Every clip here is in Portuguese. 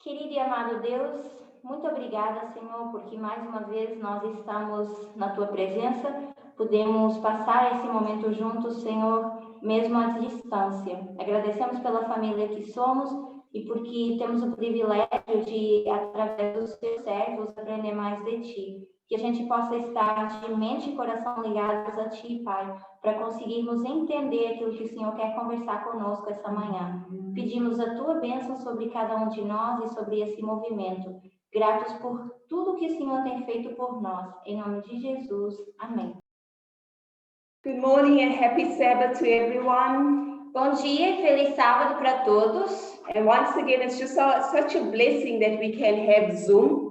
Querido e amado Deus, muito obrigada, Senhor, porque mais uma vez nós estamos na Tua presença, podemos passar esse momento juntos, Senhor, mesmo à distância. Agradecemos pela família que somos e porque temos o privilégio de, através dos Teus servos, aprender mais de Ti. Que a gente possa estar de mente e coração ligados a Ti, Pai, para conseguirmos entender aquilo que o Senhor quer conversar conosco essa manhã. Pedimos a Tua bênção sobre cada um de nós e sobre esse movimento. Gratos por tudo que o Senhor tem feito por nós. Em nome de Jesus. Amém. Good morning and happy Sabbath to everyone. Bom dia e feliz sábado para todos. And once again, it's just such a blessing that we can have Zoom.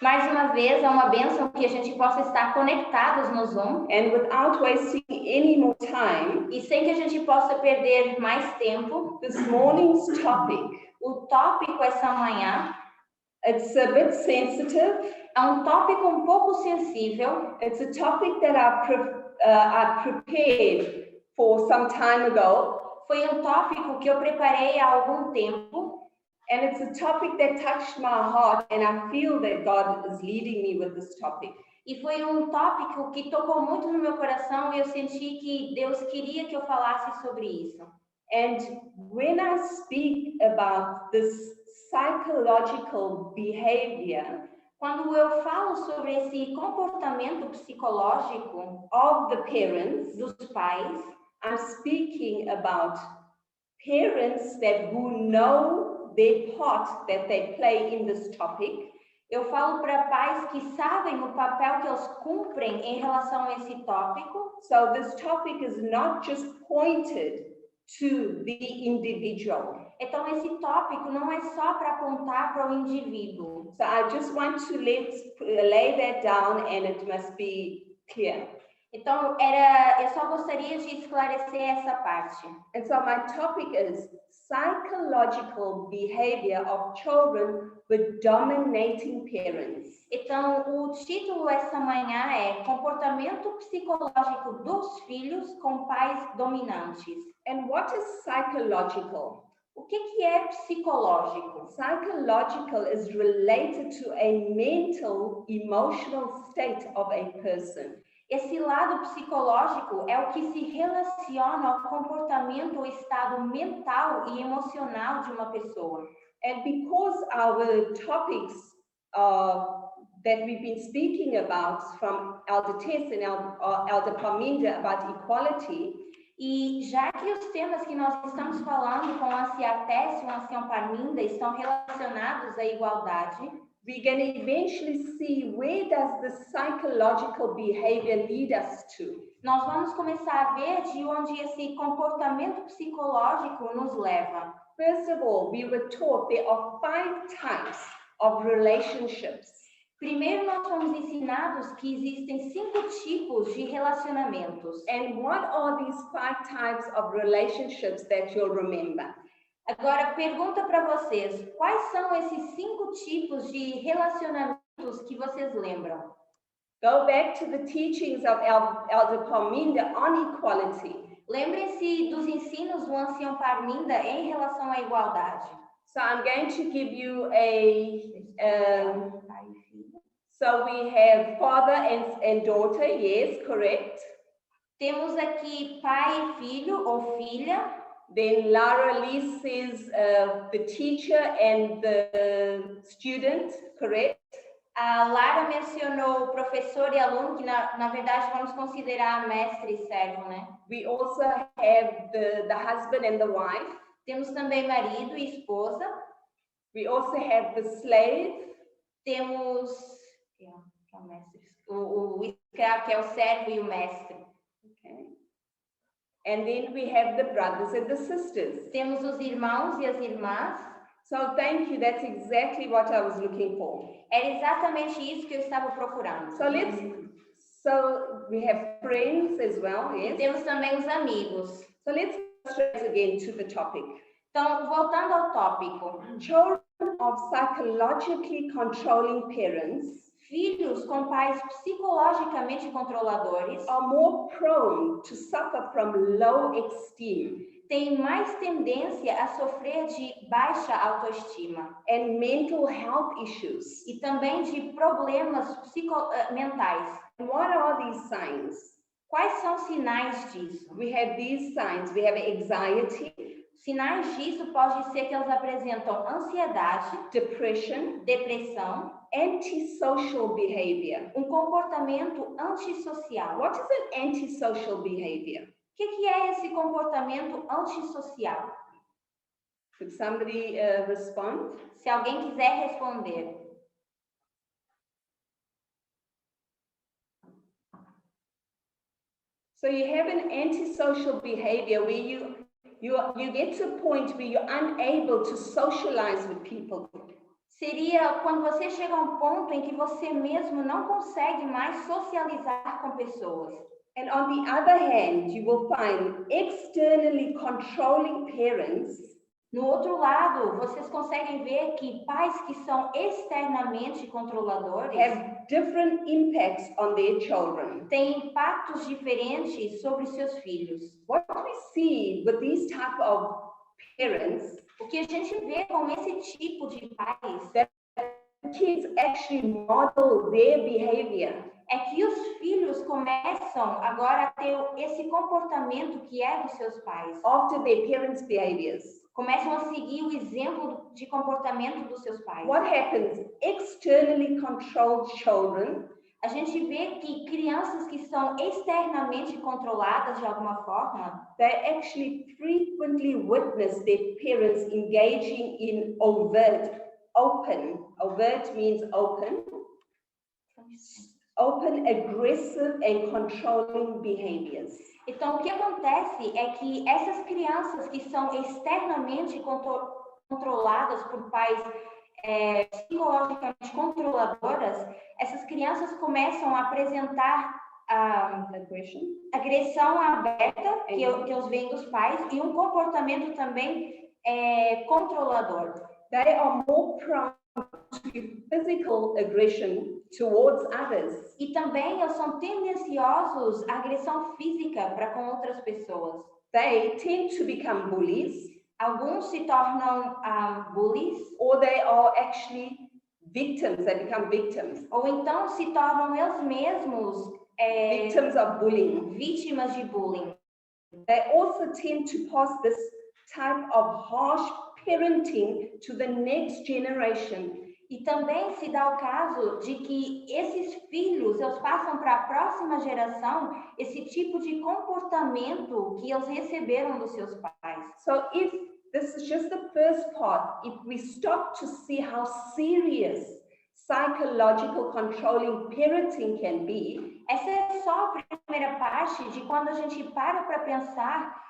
Mais uma vez, é uma bênção que a gente possa estar conectados no Zoom. And without wasting any more time, e sem que a gente possa perder mais tempo, this morning's topic, o tópico essa manhã, it's a bit sensitive. É um tópico um pouco sensível. It's a topic that I prepared for some time ago. Foi um tópico que eu preparei há algum tempo. And it's a topic that touched my heart, and I feel that God is leading me with this topic. E foi um tópico que tocou muito no meu coração e eu senti que Deus queria que eu falasse sobre isso. And when I speak about this psychological behavior, quando eu falo sobre esse comportamento psicológico of the parents, dos pais, I'm speaking about parents that who know their part that they play in this topic. Eu falo para pais que sabem o papel que eles cumprem em relação a esse tópico. So this topic is not just pointed to the individual. Então esse tópico não é só para apontar para o indivíduo. So I just want to lay that down, and it must be clear. Então eu só gostaria de esclarecer essa parte. And so my topic is psychological behavior of children with dominating parents. Então o título essa manhã é Comportamento psicológico dos filhos com pais dominantes. And what is psychological? O que é psicológico? Psychological is related to a mental, emotional state of a person. Esse lado psicológico é o que se relaciona ao comportamento, ao estado mental e emocional de uma pessoa. And because our topics that we've been speaking about from Elder Tess and Elder Parminda about equality, e já que os temas que nós estamos falando com a Anciã Tess e o Ancião Parminda estão relacionados à igualdade, we're going to eventually see where does the psychological behavior lead us to. Nós vamos começar a ver de onde esse comportamento psicológico nos leva. First of all, we were taught there are 5 types of relationships. Primeiro, nós fomos ensinados que existem 5 tipos de relacionamentos. And what are these 5 types of relationships that you'll remember? Agora, pergunta para vocês, quais são esses 5 tipos de relacionamentos que vocês lembram? Go back to the teachings of Elder Parminda on equality. Lembrem-se dos ensinos do Ancião Parminda em relação à igualdade. So I'm going to give you so we have father and daughter, yes, correct. Temos aqui pai e filho ou filha. Then Lara Lee says the teacher and the student, correct? A Lara mencionou professor e aluno, que na verdade vamos considerar mestre e servo, né? We also have the husband and the wife. Temos também marido e esposa. We also have the slave. Temos o escravo, que é o servo e o mestre. Okay. And then we have the brothers and the sisters. Temos os irmãos e as irmãs. So thank you, that's exactly what I was looking for. Era exatamente isso que eu estava procurando. So we have friends as well, yes? E temos também os amigos. So let's go straight again to the topic. Então, voltando ao tópico. Children of psychologically controlling parents, filhos com pais psicologicamente controladores, are more prone to suffer from low esteem têm mais tendência a sofrer de baixa autoestima and mental health issues. e também de problemas mentais. And what are these signs? Quais são os sinais disso? We have these signs. We have anxiety, Sinais disso pode ser que eles apresentam ansiedade, depression, depressão, antisocial behavior. comportamento antissocial. What is an antisocial behavior? O que é esse comportamento antissocial? Could somebody respond? Se alguém quiser responder. So you have an antisocial behavior where you get to a point where you're unable to socialize with people. Seria quando você chega a um ponto em que você mesmo não consegue mais socializar com pessoas. And on the other hand, you will find externally controlling parents. No outro lado, vocês conseguem ver que pais que são externamente controladores have different impacts on their children. têm impactos diferentes sobre seus filhos. What we see with these type of parents, o que a gente vê com esse tipo de pais, that kids actually model their behavior. É que os filhos começam agora a ter esse comportamento que é dos seus pais. After their parents' behaviors. Começam a seguir o exemplo de comportamento dos seus pais. What happens? Externally controlled children. A gente vê que crianças que são externamente controladas de alguma forma, they actually frequently witness their parents engaging in overt means open, aggressive and controlling behaviors. Então, o que acontece é que essas crianças que são externamente controladas por pais psicologicamente controladoras, essas crianças começam a apresentar agressão aberta, que eles veem dos pais, e um comportamento também controlador. They are more prone to physical aggression towards others. E também eles são tendenciosos à agressão física para com outras pessoas. They tend to become bullies. Alguns se tornam bullies. Or they are actually victims. They become victims. Ou então se tornam eles mesmos victims of bullying. Vítimas de bullying. They also tend to pass this type of harsh parenting to the next generation. E também se dá o caso de que esses filhos, eles passam para a próxima geração esse tipo de comportamento que eles receberam dos seus pais. So if this is just the first part, if we stop to see how serious psychological controlling parenting can be, essa é só a primeira parte de quando a gente para pensar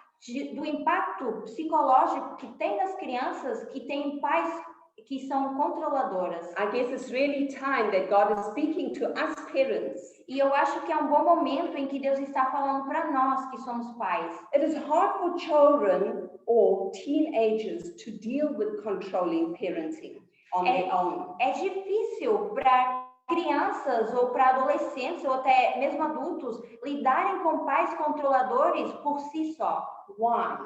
do impacto psicológico que tem nas crianças que têm pais que são controladoras. I guess it's really time that God is speaking to us parents. E eu acho que é um bom momento em que Deus está falando para nós que somos pais. It is hard for children or teenagers to deal with controlling parenting on their own. É difícil para crianças ou para adolescentes ou até mesmo adultos lidarem com pais controladores por si só. Why?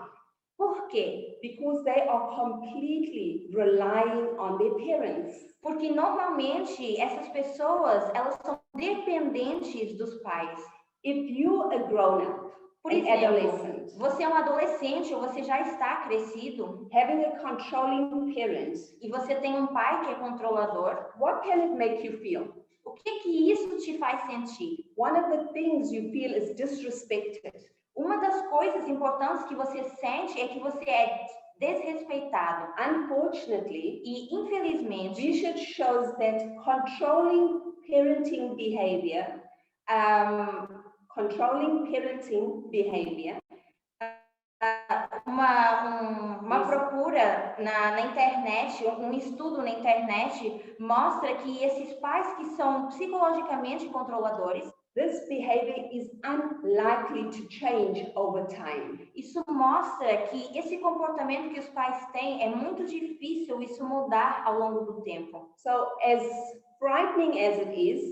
Por quê? Because they are completely relying on their parents. Porque normalmente essas pessoas, elas são dependentes dos pais. If you're a grown-up, por exemplo, você é um adolescente ou você já está crescido, having a controlling parent, e você tem um pai que é controlador, what can it make you feel? O que isso te faz sentir? One of the things you feel is disrespected. Uma das coisas importantes que você sente é que você é desrespeitado. Unfortunately, e infelizmente, research shows that controlling parenting behavior, uma procura na internet, um estudo na internet mostra que esses pais que são psicologicamente controladores, this behavior is unlikely to change over time. Isso mostra que esse comportamento que os pais têm é muito difícil isso mudar ao longo do tempo. So as frightening as it is,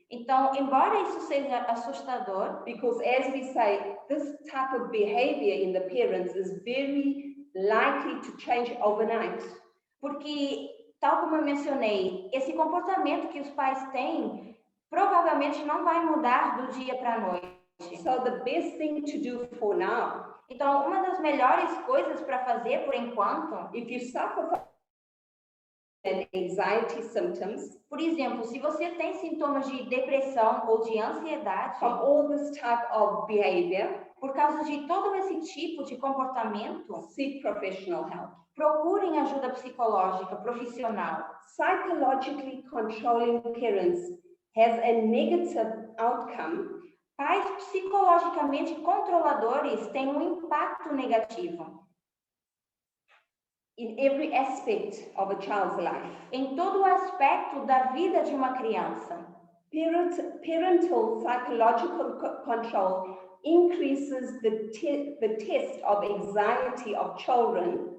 Então, embora isso seja assustador, because as we say, this type of behavior in the parents is very likely to change overnight. porque, tal como eu mencionei, esse comportamento que os pais têm provavelmente não vai mudar do dia para a noite. So the best thing to do for now, Então, uma das melhores coisas para fazer por enquanto, if you suffer from anxiety symptoms, por exemplo, se você tem sintomas de depressão ou de ansiedade, from all this type of behavior, por causa de todo esse tipo de comportamento, seek professional help. procurem ajuda psicológica profissional. Psychologically controlling parents has a negative outcome. Pais psicologicamente controladores têm um impacto negativo In every aspect of a child's life. em todo o aspecto da vida de uma criança. Parental psychological control increases the test of anxiety of children.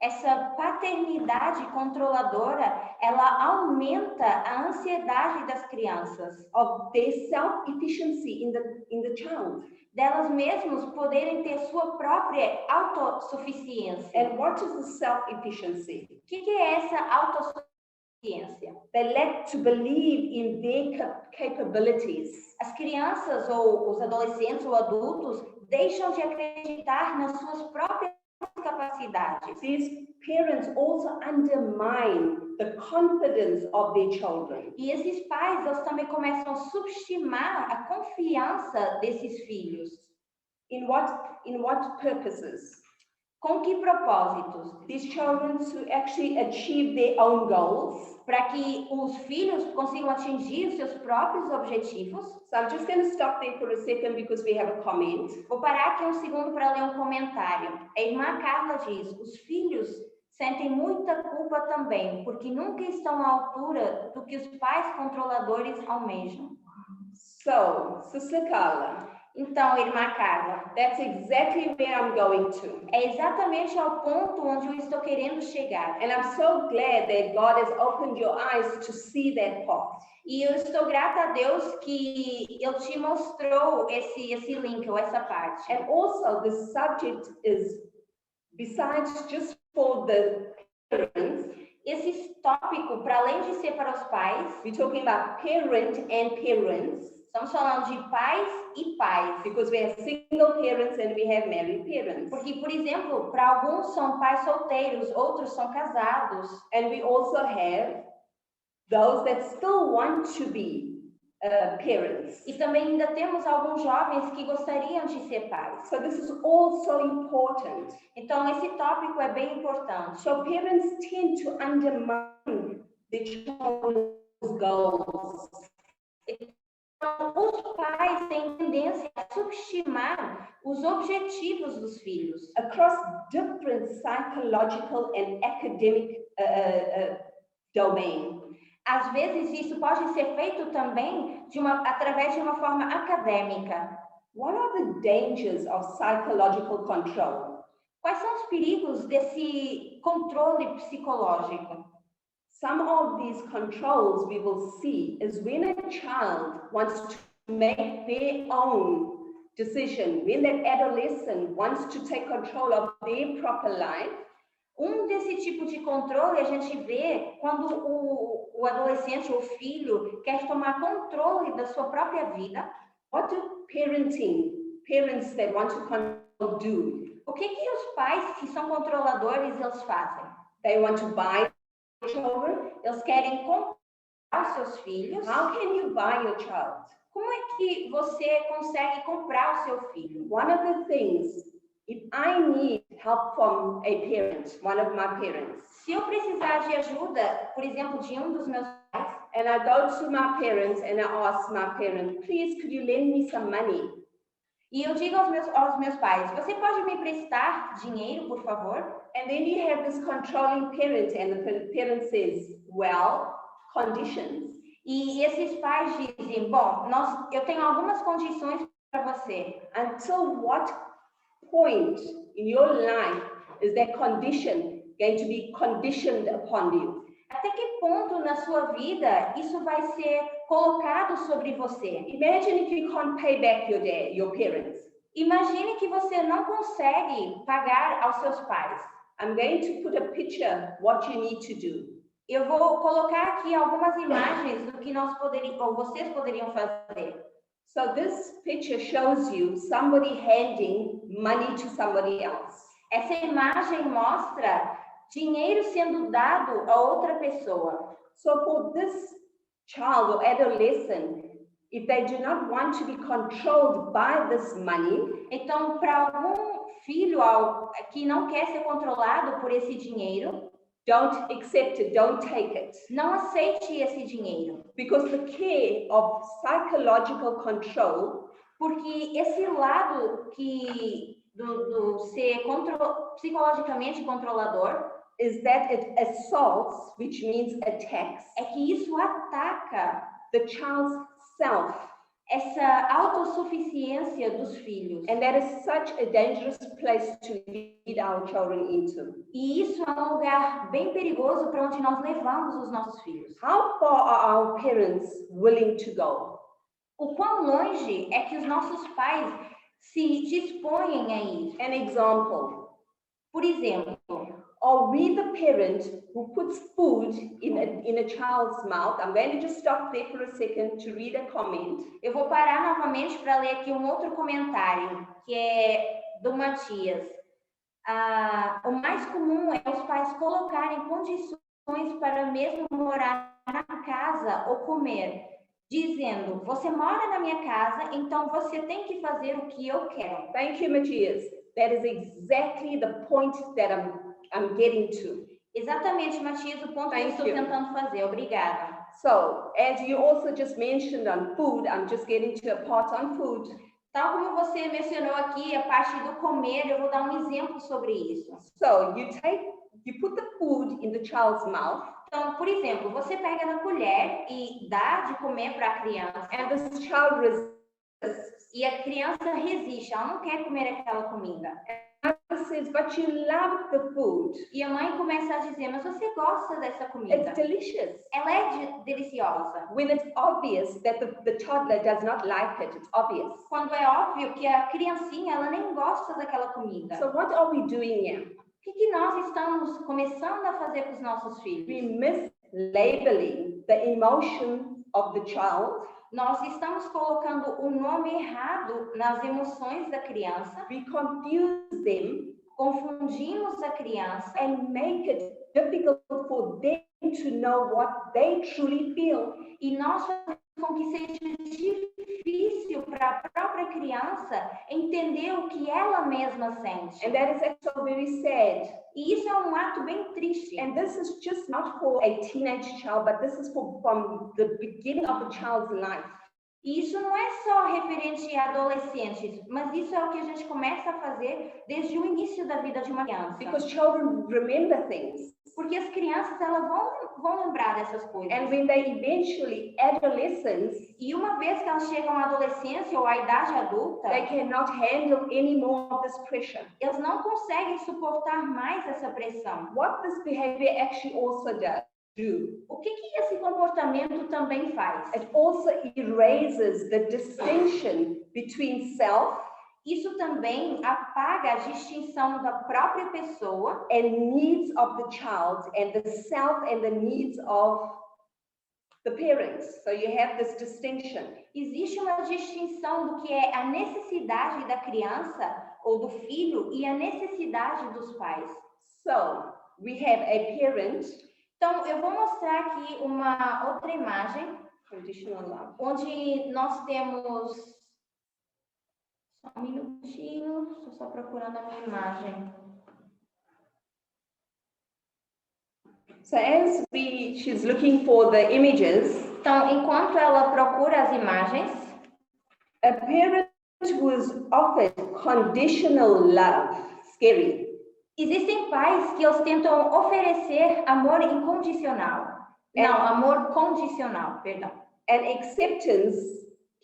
Essa paternidade controladora, ela aumenta a ansiedade das crianças, of their self-efficiency in the child. Delas mesmas poderem ter sua própria autossuficiência. And what is the self-efficiency? O que é essa autossuficiência? They lack to believe in their capabilities. As crianças ou os adolescentes ou adultos deixam de acreditar nas suas próprias capacidades. These parents also undermine the confidence of their children. E esses pais, eles também começam a subestimar a confiança desses filhos. In what purposes? Com que propósitos? These children to actually achieve their own goals. Para que os filhos consigam atingir os seus próprios objetivos. So I'm just going to stop there for a second because we have a comment. Vou parar aqui um segundo para ler um comentário. A irmã Carla diz: os filhos sentem muita culpa também, porque nunca estão à altura do que os pais controladores almejam. So, Sister Carla. Então, irmã Carla, that's exactly where I'm going to. É exatamente ao ponto onde eu estou querendo chegar. And I'm so glad that God has opened your eyes to see that path. E eu estou grata a Deus que Ele te mostrou esse link ou essa parte. And also the subject is, besides just for the parents, esse tópico, para além de ser para os pais, we're talking about parent and parents. Estamos falando de pais e pais. Because we have single parents and we have married parents. Porque, por exemplo, para alguns são pais solteiros, outros são casados. And we also have those that still want to be parents. E também ainda temos alguns jovens que gostariam de ser pais. So this is also important. Então, esse tópico é bem importante. So parents tend to undermine the child's goals. Os pais têm tendência a subestimar os objetivos dos filhos. Across different psychological and academic domain. Às vezes isso pode ser feito também através de uma forma acadêmica. What are the dangers of psychological control? Quais são os perigos desse controle psicológico? Some of these controls we will see is when a child wants to make their own decision, when that adolescent wants to take control of their proper life. Desse tipo de controle a gente vê quando o adolescente ou filho quer tomar controle da sua própria vida. What do parents that want to control do? O que os pais que são controladores eles fazem? They want to buy children. Eles querem comprar os seus filhos. How can you buy your child? Como é que você consegue comprar o seu filho? One of the things, if I need help from a parent, one of my parents, se eu precisar de ajuda, por exemplo, de dos meus pais, and I go to my parents and I ask my parent, please, could you lend me some money? E eu digo aos meus pais, você pode me prestar dinheiro, por favor? And then you have this controlling parent, and the parent says, well, conditions. E esses pais dizem, bom, eu tenho algumas condições para você. Until what point in your life is that condition going to be conditioned upon you? Até que ponto na sua vida isso vai ser colocado sobre você. Imagine if you can't pay back your parents. Imagine que você não consegue pagar aos seus pais. I'm going to put a picture what you need to do. Eu vou colocar aqui algumas imagens do que nós poderíamos, ou vocês poderiam fazer. So this picture shows you somebody handing money to somebody else. Essa imagem mostra dinheiro sendo dado a outra pessoa. So for this child or adolescent, if they do not want to be controlled by this money, então, para algum filho que não quer ser controlado por esse dinheiro, don't accept it, don't take it. não aceite esse dinheiro. Because the care of psychological control, porque esse lado do ser psicologicamente controlador, is that it assaults, which means attacks, é que isso ataca the child's self. Essa autossuficiência dos filhos. And that is such a dangerous place to lead our children into. E isso é um lugar bem perigoso para onde nós levamos os nossos filhos. How far are our parents willing to go? O quão longe é que os nossos pais se dispõem a ir? An example. Por exemplo, are we the parent who puts food in a child's mouth? I'm going to just stop there for a second to read a comment. Eu vou parar novamente para ler aqui um outro comentário, que é do Matias. O mais comum é os pais colocarem condições para mesmo morar na casa ou comer, dizendo, você mora na minha casa, então você tem que fazer o que eu quero. Thank you, Matias. That is exactly the point that I'm getting to. Exatamente, Matias, o ponto que eu estou tentando fazer. Obrigada. So, as you also just mentioned on food, I'm just getting to a part on food. Tal como você mencionou aqui, a parte do comer, eu vou dar um exemplo sobre isso. So, you put the food in the child's mouth. Então, por exemplo, você pega na colher e dá de comer para a criança. And the child resists. E a criança resiste, ela não quer comer aquela comida. Says, but you love the food. E a mãe começa a dizer, mas você gosta dessa comida? It's delicious. Ela é deliciosa. When it's obvious that the toddler does not like it, it's obvious. Quando é óbvio que a criancinha ela nem gosta daquela comida. So what are we doing here? O que nós estamos começando a fazer com os nossos filhos? We mislabeling the emotion of the child. Nós estamos colocando o nome errado nas emoções da criança. We confuse them. Confundimos a criança. And make it difficult for them to know what they truly feel. E nós fazemos com que seja difícil para a própria criança entender o que ela mesma sente. And that is actually very sad. E isso é um ato bem triste. And this is just not for a teenage child, but this is from the beginning of a child's life. E isso não é só referente a adolescentes, mas isso é o que a gente começa a fazer desde o início da vida de uma criança. Because children remember things. Porque as crianças elas vão lembrar dessas coisas. And when they eventually adolescents, e uma vez que elas chegam à adolescência ou à idade adulta, they cannot handle any more of this pressure. Eles não conseguem suportar mais essa pressão. What this behavior actually also does. O que esse comportamento também faz? It also erases the distinction between self. Isso também apaga a distinção da própria pessoa and needs of the child and the self and the needs of the parents. So you have this distinction. Existe uma distinção do que é a necessidade da criança ou do filho e a necessidade dos pais. So we have a parent. Então, eu vou mostrar aqui uma outra imagem, onde nós temos... Só um minutinho, estou só procurando a minha imagem. So as she's looking for the images. Então, enquanto ela procura as imagens, a parent who is offered conditional love, scary. Existem pais que tentam oferecer amor incondicional. Não, amor condicional, perdão. And acceptance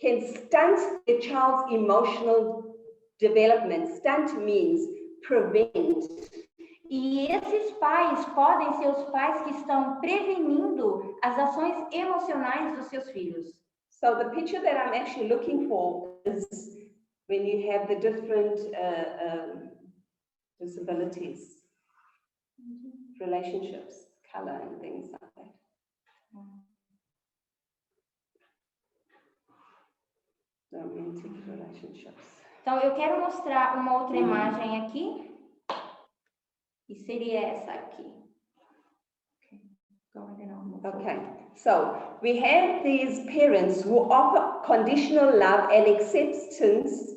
can stunt the child's emotional development. Stunt means prevent. E esses pais podem ser os pais que estão prevenindo as ações emocionais dos seus filhos. So the picture that I'm actually looking for is when you have the different disabilities, relationships, color and things like that. Romantic relationships. Então, eu quero mostrar uma outra imagem aqui. E seria essa aqui. Okay, so we have these parents who offer conditional love and acceptance.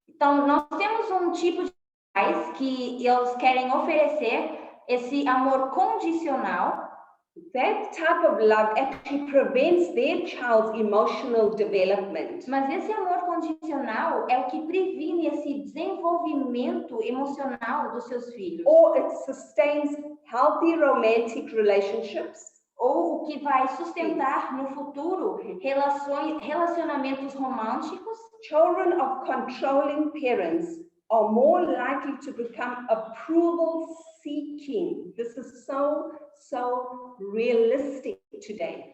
Então, nós temos um tipo de pais que eles querem oferecer esse amor condicional. That type of love actually prevents their child's emotional development. Mas esse amor condicional é o que previne esse desenvolvimento emocional dos seus filhos. Or it sustains healthy romantic relationships. Ou o que vai sustentar no futuro relacionamentos românticos. Children of controlling parents are more likely to become approval seeking. This is so realistic today.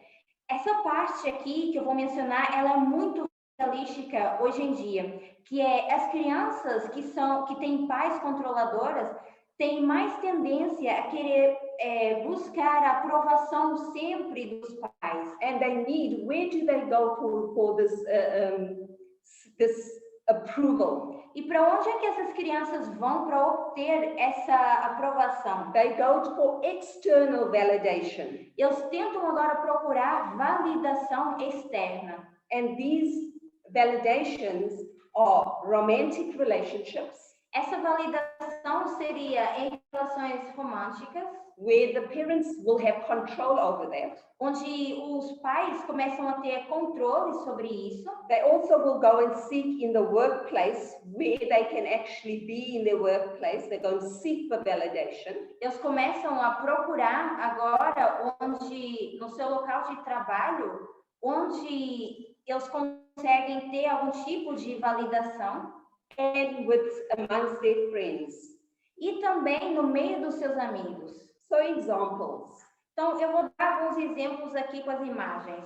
Essa parte aqui que eu vou mencionar, ela é muito realística hoje em dia, que é as crianças que têm pais controladoras têm mais tendência a querer buscar a aprovação sempre dos pais. And where do they go for this approval? E para onde é que essas crianças vão para obter essa aprovação? They go for external validation. Eles tentam agora procurar validação externa. And these validations are romantic relationships. Essa validação seria em relações românticas, where the parents will have control over that. Onde os pais começam a ter controle sobre isso. They also will go and seek in the workplace where they can actually be in their workplace. They go and seek for validation. Eles começam a procurar agora onde no seu local de trabalho, onde eles conseguem ter algum tipo de validação. And amongst their friends. E também no meio dos seus amigos. So examples. Então, eu vou dar alguns exemplos aqui com as imagens.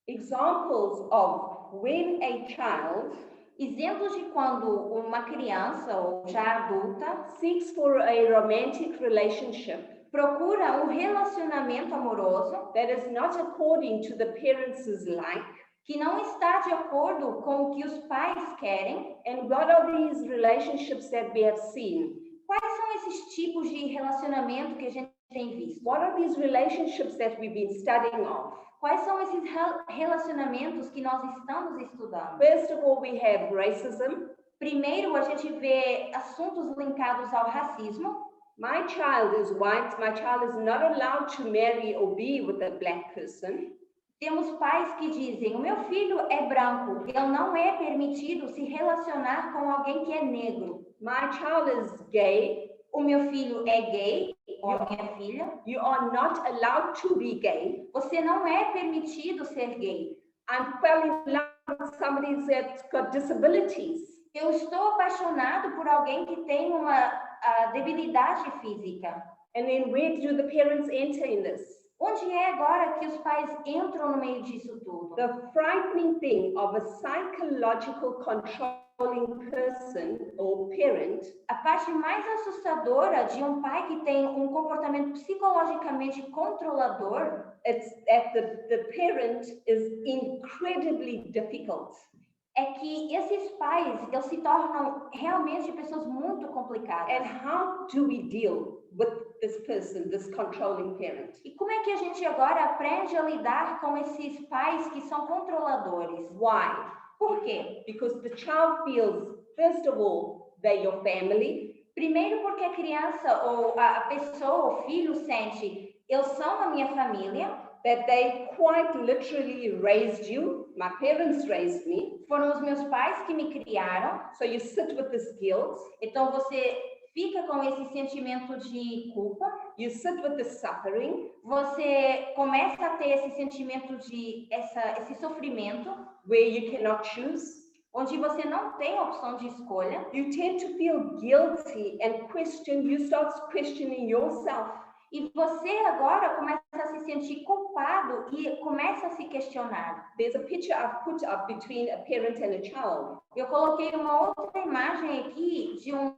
Examples of when a child, exemplos de quando uma criança ou já adulta seeks for a romantic relationship, procura um relacionamento amoroso that is not according to the parents' like, que não está de acordo com o que os pais querem. And what are these relationships that we have seen? Quais são esses tipos de relacionamento que a gente tem visto? What are these relationships that we've been studying of? Quais são esses relacionamentos que nós estamos estudando? First of all, we have racism. Primeiro, a gente vê assuntos linkados ao racismo. My child is white. My child is not allowed to marry or be with a black person. Temos pais que dizem, o meu filho é branco, ele não é permitido se relacionar com alguém que é negro. My child is gay. O meu filho é gay, ou minha filha. You are not allowed to be gay. Você não é permitido ser gay. I'm fell in love with somebody that's got disabilities. Eu estou apaixonado por alguém que tem uma debilidade física. And then where do the parents enter in this? Onde é agora que os pais entram no meio disso tudo? The frightening thing of a psychological controlling person or parent, a parte mais assustadora de um pai que tem um comportamento psicologicamente controlador, it's that the parent is incredibly difficult. É que esses pais, eles se tornam realmente pessoas muito complicadas. And how do we deal with this person, this controlling parent? E como é que a gente agora aprende a lidar com esses pais que são controladores? Why? Por quê? Because the child feels, first of all, they're your family. Primeiro porque a criança ou a pessoa, o filho sente, eles são a minha família. That they quite literally raised you. My parents raised me. Foram os meus pais que me criaram. So you sit with this guilt. Então você fica com esse sentimento de culpa. You sit with the suffering. Você começa a ter esse sentimento de esse sofrimento. Where you cannot choose. Onde você não tem opção de escolha. You tend to feel guilty and you start questioning yourself. E você agora começa a se sentir culpado e começa a se questionar. There's a picture I've put up between a parent and a child. Eu coloquei uma outra imagem aqui de um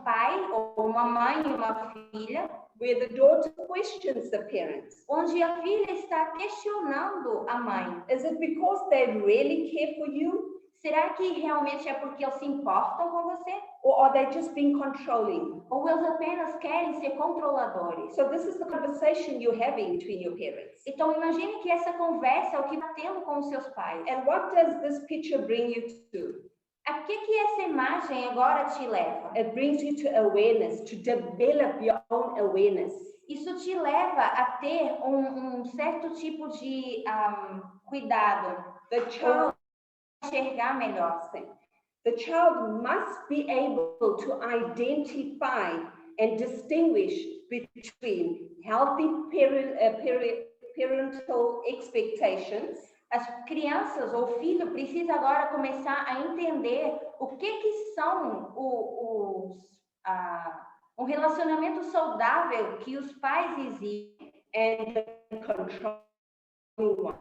pai ou uma mãe e uma filha, where the daughter questions the parents. onde a filha está questionando a mãe. Is it because they really care for you? Será que realmente é porque eles se importam com você? Or are they just being controlling? Ou eles apenas querem ser controladores? So this is the conversation you're having between your parents. Então imagine que essa conversa é o que está tendo com os seus pais. And what does this picture bring you to? A que essa imagem agora te leva? It brings you to awareness, to develop your own awareness. Isso te leva a ter um certo tipo de cuidado. The child, Enxergar melhor. the child must be able to identify and distinguish between healthy parental expectations. As crianças ou filho precisa agora começar a entender o que são um relacionamento saudável que os pais exigem And controlling one.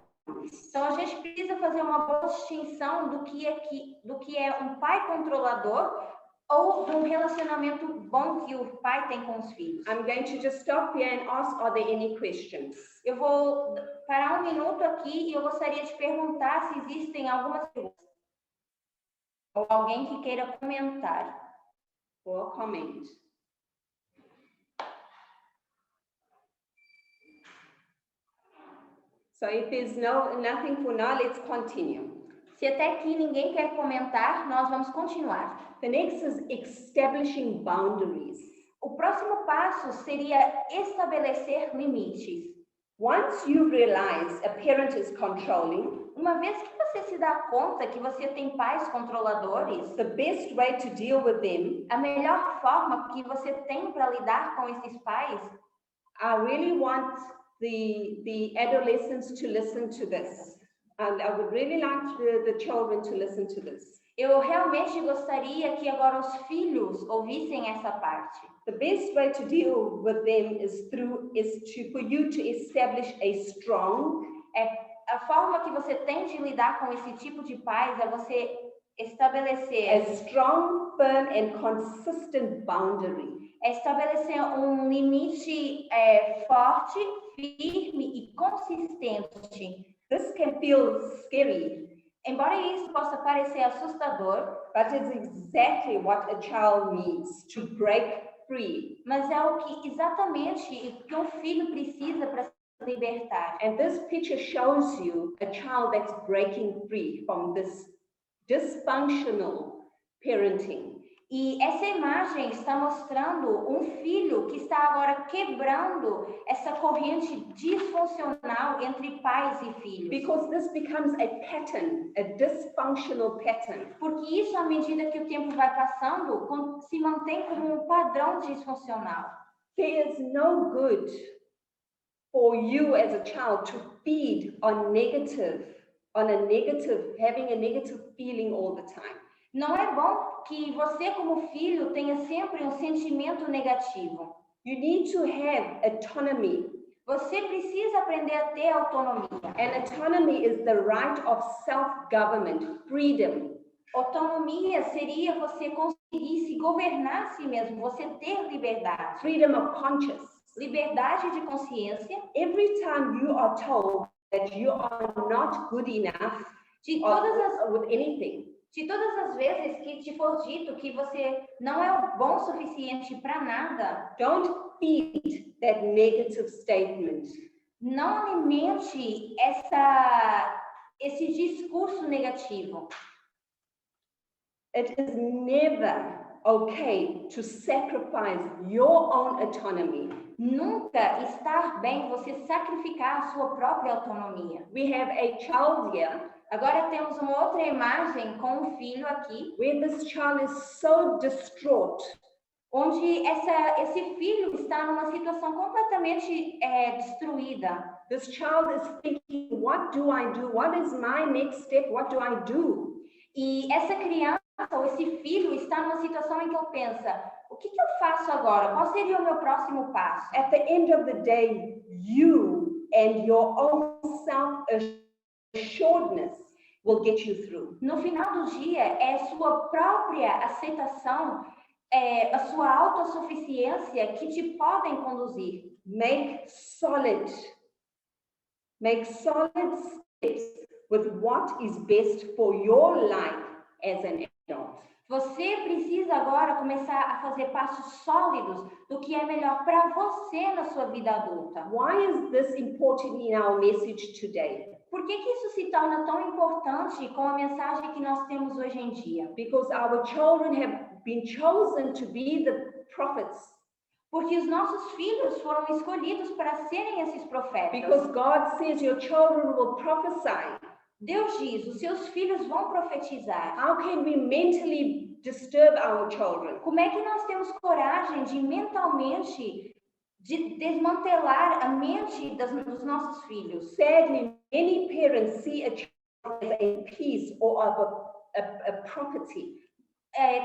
Então a gente precisa fazer uma boa distinção do que é um pai controlador ou de um relacionamento bom que o pai tem com os filhos. I'm going to just stop here and ask, are there any questions? Eu vou parar um minuto aqui e eu gostaria de perguntar se existem algumas perguntas. Ou alguém que queira comentar. Or comment. So if there's nothing for now, let's continue. Se até aqui ninguém quer comentar, nós vamos continuar. The next is establishing boundaries. O próximo passo seria estabelecer limites. Once you realize a parent is controlling, Uma vez que você se dá conta que você tem pais controladores, the best way to deal with them, a melhor forma que você tem para lidar com esses pais, I really want the adolescents to listen to this. And I would really like the children to listen to this. eu realmente gostaria que agora os filhos ouvissem essa parte. The best way to deal with them for you to establish a strong, A forma que você tem de lidar com esse tipo de pais é você estabelecer a strong, firm and consistent boundary. É estabelecer um limite forte, firme e consistente. This can feel scary, Embora isso possa parecer assustador, but it's exactly what a child needs to break free. mas é o que exatamente que um filho precisa para se libertar. And this picture shows you a child that's breaking free from this dysfunctional parenting. E essa imagem está mostrando um filho que está agora quebrando essa corrente disfuncional entre pais e filhos. Because this becomes a pattern, a dysfunctional pattern. Porque isso, à medida que o tempo vai passando, se mantém como um padrão disfuncional. There is no good for you as a child to feed on having a negative feeling all the time. Não é bom que você, como filho, tenha sempre um sentimento negativo. You need to have autonomy. Você precisa aprender a ter autonomia. And autonomy is the right of self-government, freedom. Autonomia seria você conseguir se governar a si mesmo, você ter liberdade. Freedom of conscience. Liberdade de consciência. Every time you are told that you are not good enough with anything, de todas as vezes que te for dito que você não é bom o suficiente para nada, don't feed that negative statement. Não alimente esse discurso negativo. It is never okay to sacrifice your own autonomy. Nunca está bem você sacrificar a sua própria autonomia. We have a child here. Agora temos uma outra imagem com um filho aqui, where this child is so distraught, onde esse filho está numa situação completamente destruída. This child is thinking, what do I do? What is my next step? What do I do? E essa criança ou esse filho está numa situação em que ele pensa, o que eu faço agora? Qual seria o meu próximo passo? At the end of the day, you and your own self-assuredness will get you through. No final do dia, é sua própria aceitação, a sua autossuficiência que te podem conduzir. Make solid steps with what is best for your life as an adult. Você precisa agora começar a fazer passos sólidos do que é melhor para você na sua vida adulta. Why is this important in our message today? Por que isso se torna tão importante com a mensagem que nós temos hoje em dia? Because our children have been chosen to be the prophets. Porque os nossos filhos foram escolhidos para serem esses profetas. Because God says your children will prophesy. Deus diz, os seus filhos vão profetizar. How can we mentally disturb our children? Como é que nós temos coragem de mentalmente desmantelar a mente dos nossos filhos? Sadly, many parents see a child as a piece or of a property.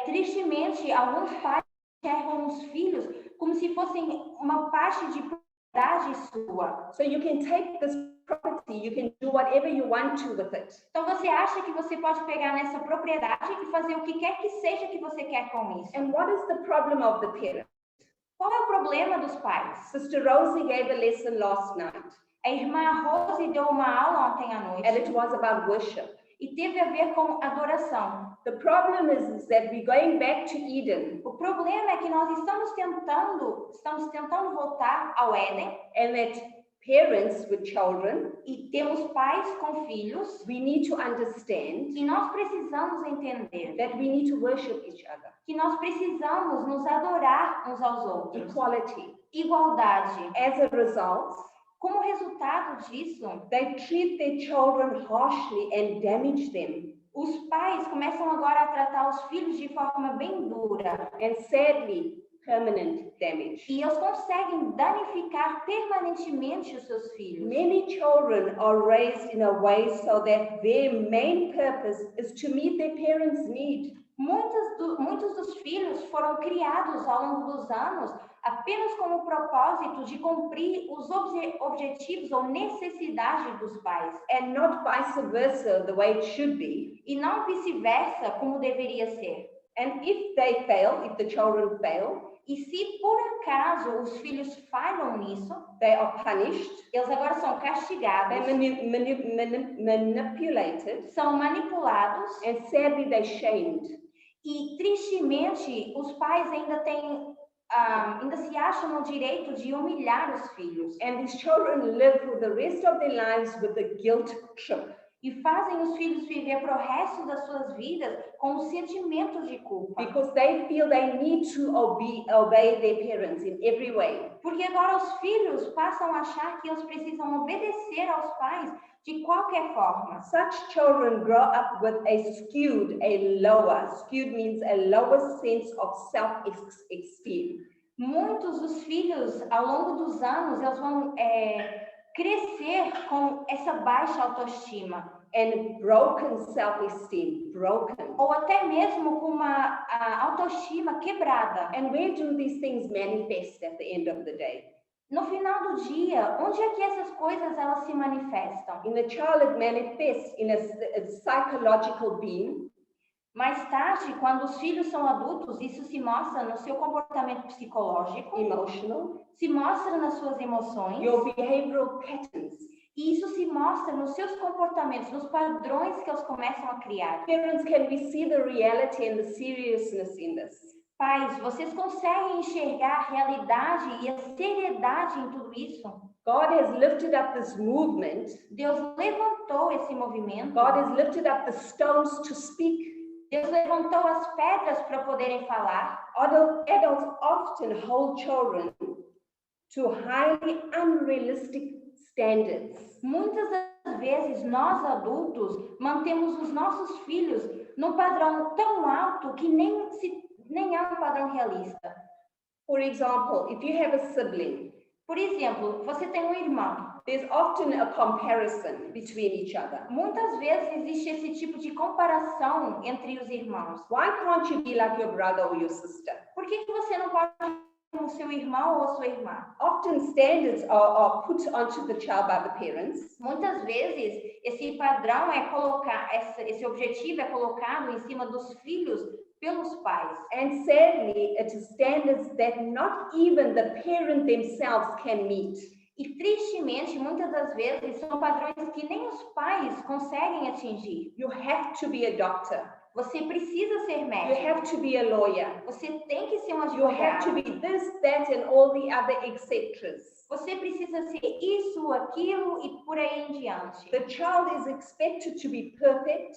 Tristemente, alguns pais enxergam os filhos como se fossem uma parte de propriedade sua. So you can take this property, you can do whatever you want to with it. Então você acha que você pode pegar nessa propriedade e fazer o que quer que seja que você quer com isso? And what is the problem of the parent? Qual é o problema dos pais? Sister Rosie gave a lesson last night. A irmã Rose deu uma aula ontem à noite. And it was about worship. E teve a ver com adoração. The problem is that we're going back to Eden. O problema é que nós estamos tentando voltar ao Éden. And that parents with children, e temos pais com filhos, we need to understand e nós precisamos entender that we need to worship each other. Que nós precisamos nos adorar uns aos outros. Equality. Igualdade. As a result, como resultado disso, they treat their children harshly and damage them. Os pais começam agora a tratar os filhos de forma bem dura. And sadly, permanent damage. E eles conseguem danificar permanentemente os seus filhos. Many children are raised in a way so that their main purpose is to meet their parents' need. Muitos dos filhos foram criados ao longo dos anos apenas com o propósito de cumprir os objetivos ou necessidades dos pais. And not vice versa, the way it should be. E não vice-versa, como deveria ser. And if they fail, if the children fail, e se por acaso os filhos falham nisso, they are punished. Eles agora são castigados. They're manipulated. São manipulados. And sadly, they're shamed. E tristemente, os pais ainda se acham no direito de humilhar os filhos. And these children live for the rest of their lives with the guilt trip. E fazem os filhos viver para o resto das suas vidas com o sentimento de culpa. Because they feel they need to obey their parents in every way. Porque agora os filhos passam a achar que eles precisam obedecer aos pais de qualquer forma. Such children grow up with skewed means a lower sense of self-esteem. Muitos dos filhos, ao longo dos anos, eles vão crescer com essa baixa autoestima. And broken self-esteem, ou até mesmo com uma autoestima quebrada. And where do these things manifest at the end of the day? No final do dia, onde é que essas coisas elas se manifestam? In the child, it manifests in a psychological being. Mais tarde, quando os filhos são adultos, isso se mostra no seu comportamento psicológico, emotional, se mostra nas suas emoções, your behavioral patterns. E isso se mostra nos seus comportamentos, nos padrões que eles começam a criar. Parents, can we see the reality and the seriousness in this? Pais, vocês conseguem enxergar a realidade e a seriedade em tudo isso? God has lifted up this movement. Deus levantou esse movimento. God has lifted up the stones to speak. Deus levantou as pedras para poderem falar. Adults often hold children to highly unrealistic standards. Muitas das vezes nós adultos mantemos os nossos filhos num padrão tão alto que nem é um padrão realista. For example, if you have a sibling, Por exemplo, você tem um irmão. There's often a comparison between each other. Muitas vezes existe esse tipo de comparação entre os irmãos. Why can't you be like your brother or your sister? Por que você não pode ser como seu irmão ou sua irmã? Often standards are put onto the child by the parents. Muitas vezes esse padrão é colocar, esse objetivo é colocado em cima dos filhos pelos pais. And sadly, it is standards that not even the parent themselves can meet. E tristemente, muitas das vezes, são padrões que nem os pais conseguem atingir. You have to be a doctor. Você precisa ser You médico. have to be a lawyer. Você tem que ser um You have to advogado. be this, that, and all the other etc. Você precisa ser isso, aquilo e por aí em diante. The child is expected to be perfect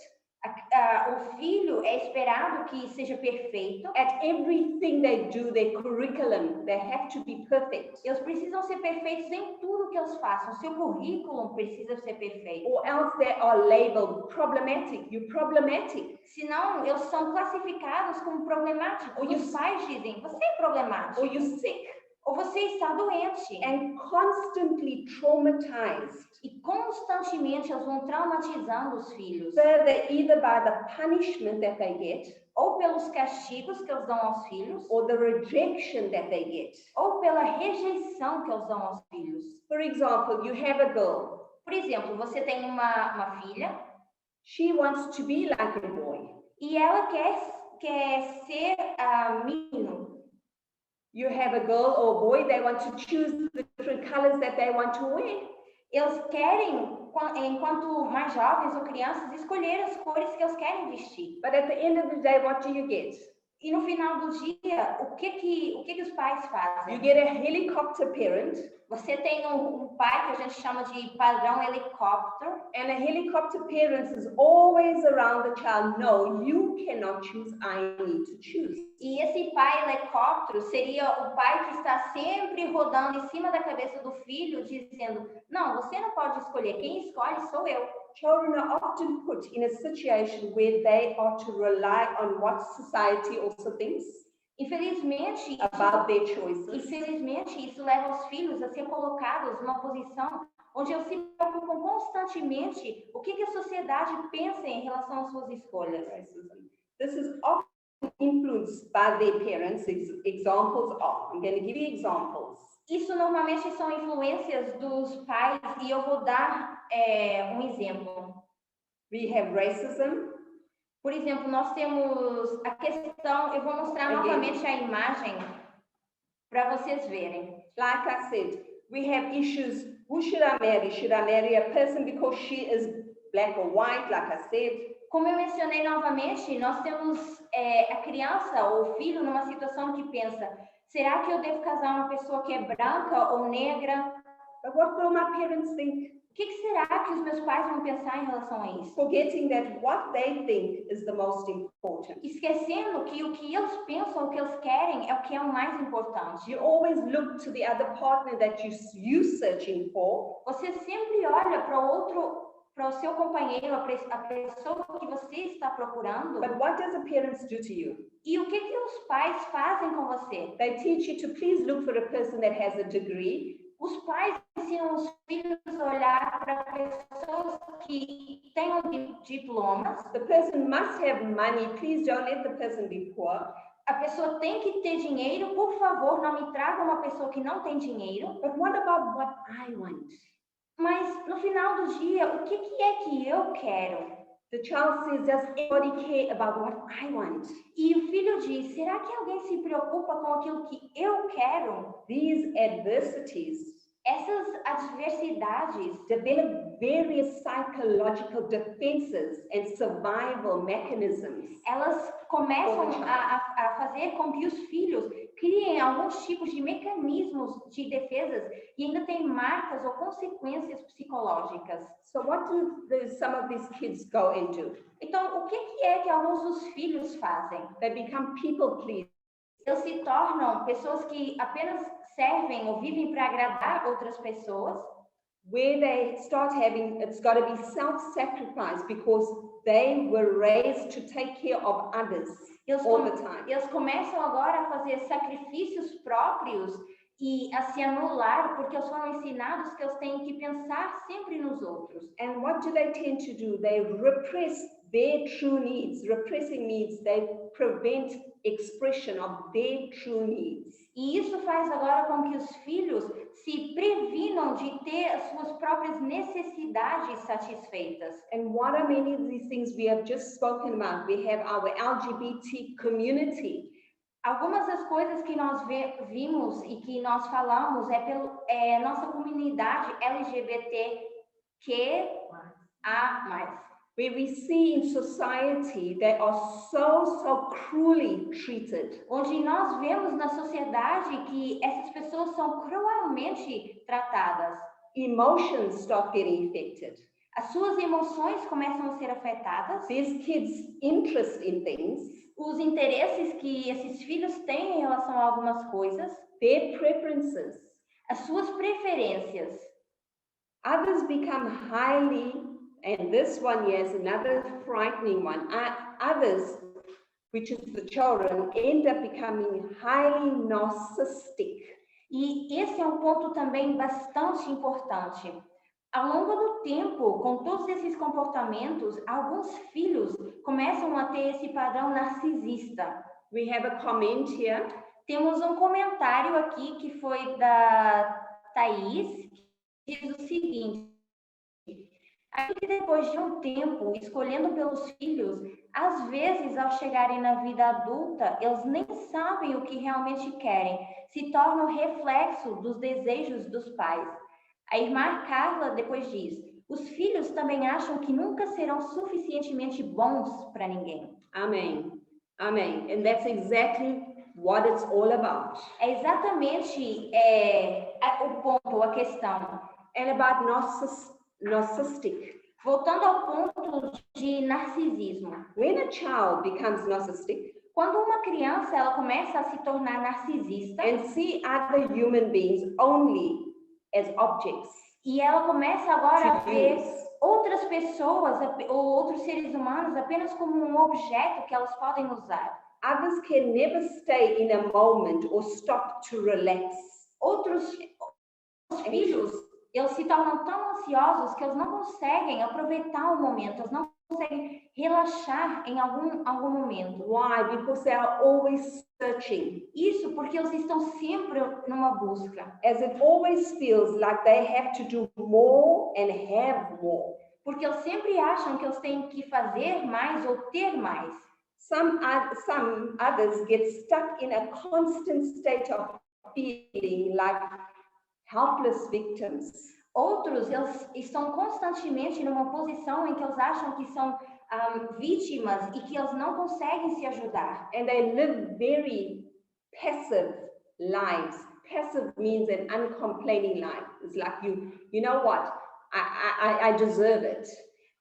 O filho é esperado que seja perfeito. at everything they do, their curriculum. They have to be perfect. Eles precisam ser perfeitos em tudo que eles façam. Seu currículo precisa ser perfeito. Or else they are labeled problematic. You're problematic. Senão, eles são classificados como problemáticos. Ou Os pais dizem, você é problemático. Or you're sick. Ou você está doente. And constantly traumatized. E constantemente eles vão traumatizando os filhos. Further, either by the punishment that they get, Ou pelos castigos que eles dão aos filhos. or the rejection that they get. Ou pela rejeição que eles dão aos filhos. For example, you have a girl. Por exemplo, você tem uma filha. She wants to be like a boy. E ela quer ser menino. You have a girl or a boy, they want to choose the different colors that they want to wear. Eles querem, enquanto mais jovens ou crianças, escolher as cores que eles querem vestir. But at the end of the day, what do you get? E no final do dia, o que os pais fazem? You get a helicopter parent, Você tem um pai que a gente chama de padrão helicóptero. and a helicopter parent is always around the child. No, you cannot choose, I need to choose. E esse pai helicóptero seria o pai que está sempre rodando em cima da cabeça do filho, dizendo, não, você não pode escolher, quem escolhe sou eu. Children are often put in a situation where they are to rely on what society also thinks Infelizmente, about their choices. isso leva os filhos a ser colocados numa posição onde eles se preocupam constantemente o que a sociedade pensa em relação às suas escolhas. This is often influenced by their parents. Examples are, I'm going to give you examples. Isso normalmente são influências dos pais e eu vou dar um exemplo. We have racism. Por exemplo, nós temos a questão, eu vou mostrar novamente a imagem para vocês verem. Like I said, we have issues. Who should I marry? Should I marry a person because she is black or white, like I said? Como eu mencionei novamente, nós temos a criança ou o filho numa situação que pensa, será que eu devo casar uma pessoa que é branca ou negra? But what will my parents think? O que será que os meus pais vão pensar em relação a isso? Forgetting that what they think is the most important. Esquecendo que o que eles pensam, o que eles querem é o que é o mais importante. You always look to the other partner that you're searching for. Você sempre olha para o seu companheiro, a pessoa que você está procurando. But what does the parents do to you? E o que os pais fazem com você? They teach you to please look for a person that has a degree. Os pais ensinam os filhos a olhar para pessoas que tenham diplomas. The person must have money. Please don't let the person be poor. A pessoa tem que ter dinheiro. Por favor, não me traga uma pessoa que não tem dinheiro. But what about what I want? Mas no final do dia, o que é que eu quero? The child says, does anybody care about what I want? E o filho diz, será que alguém se preocupa com aquilo que eu quero? These adversities Essas adversidades develop various psychological defenses and survival mechanisms. Elas começam a fazer com que os filhos criem alguns tipos de mecanismos de defesas e ainda tem marcas ou consequências psicológicas. So what do some of these kids go into? Então, o que é que alguns dos filhos fazem? They become people pleasers. Eles se tornam pessoas que apenas servem ou vivem para agradar outras pessoas. Where they start having, it's got to be self-sacrifice because they were raised to take care of others all the time. Eles começam agora a fazer sacrifícios próprios e a se anular, porque eles foram ensinados que eles têm que pensar sempre nos outros. And what do they tend to do? They repress their true needs. Repressing needs, they prevent expression of their true needs. E isso faz agora com que os filhos se previnam de ter as suas próprias necessidades satisfeitas. And what are many of these things we have just spoken about? We have our LGBT community. Algumas das coisas que nós vimos e que nós falamos é nossa comunidade LGBTQIA+. Where we see in society they are so cruelly treated. Onde nós vemos na sociedade que essas pessoas são cruelmente tratadas. Emotions start getting affected. As suas emoções começam a ser afetadas. These kids' interest in things. Os interesses que esses filhos têm em relação a algumas coisas. Their preferences. As suas preferências. Others become highly, and this one here is another frightening one. Others, which is the children, end up becoming highly narcissistic. E esse é um ponto também bastante importante. Ao longo do tempo, com todos esses comportamentos, alguns filhos começam a ter esse padrão narcisista. We have a comment here. Temos um comentário aqui que foi da Thaís, que diz o seguinte: aí depois de um tempo escolhendo pelos filhos, às vezes ao chegarem na vida adulta, eles nem sabem o que realmente querem, se tornam reflexo dos desejos dos pais. A irmã Carla depois diz: os filhos também acham que nunca serão suficientemente bons para ninguém. Amen. Amen. And that's exactly what it's all about. É exatamente o ponto, a questão. And about narcissistic. Voltando ao ponto de narcisismo. When a child becomes narcissistic, quando uma criança ela começa a se tornar narcisista and see other human beings only as objects, e ela começa agora a ver outras pessoas ou outros seres humanos apenas como um objeto que elas podem usar. Others can never stay in a moment or stop to relax. Outros filhos, eles se tornam tão ansiosos que eles não conseguem aproveitar o momento, eles não conseguem relaxar em algum momento. Why? Because they are always searching. Isso porque eles estão sempre numa busca. As it always feels like they have to do more and have more. Porque eles sempre acham que eles têm que fazer mais ou ter mais. Some others get stuck in a constant state of feeling like helpless victims. Outros, eles estão constantemente numa posição em que eles acham que são vítimas e que eles não conseguem se ajudar. And they live very passive lives. Passive means an uncomplaining life. It's like you know what? I deserve it.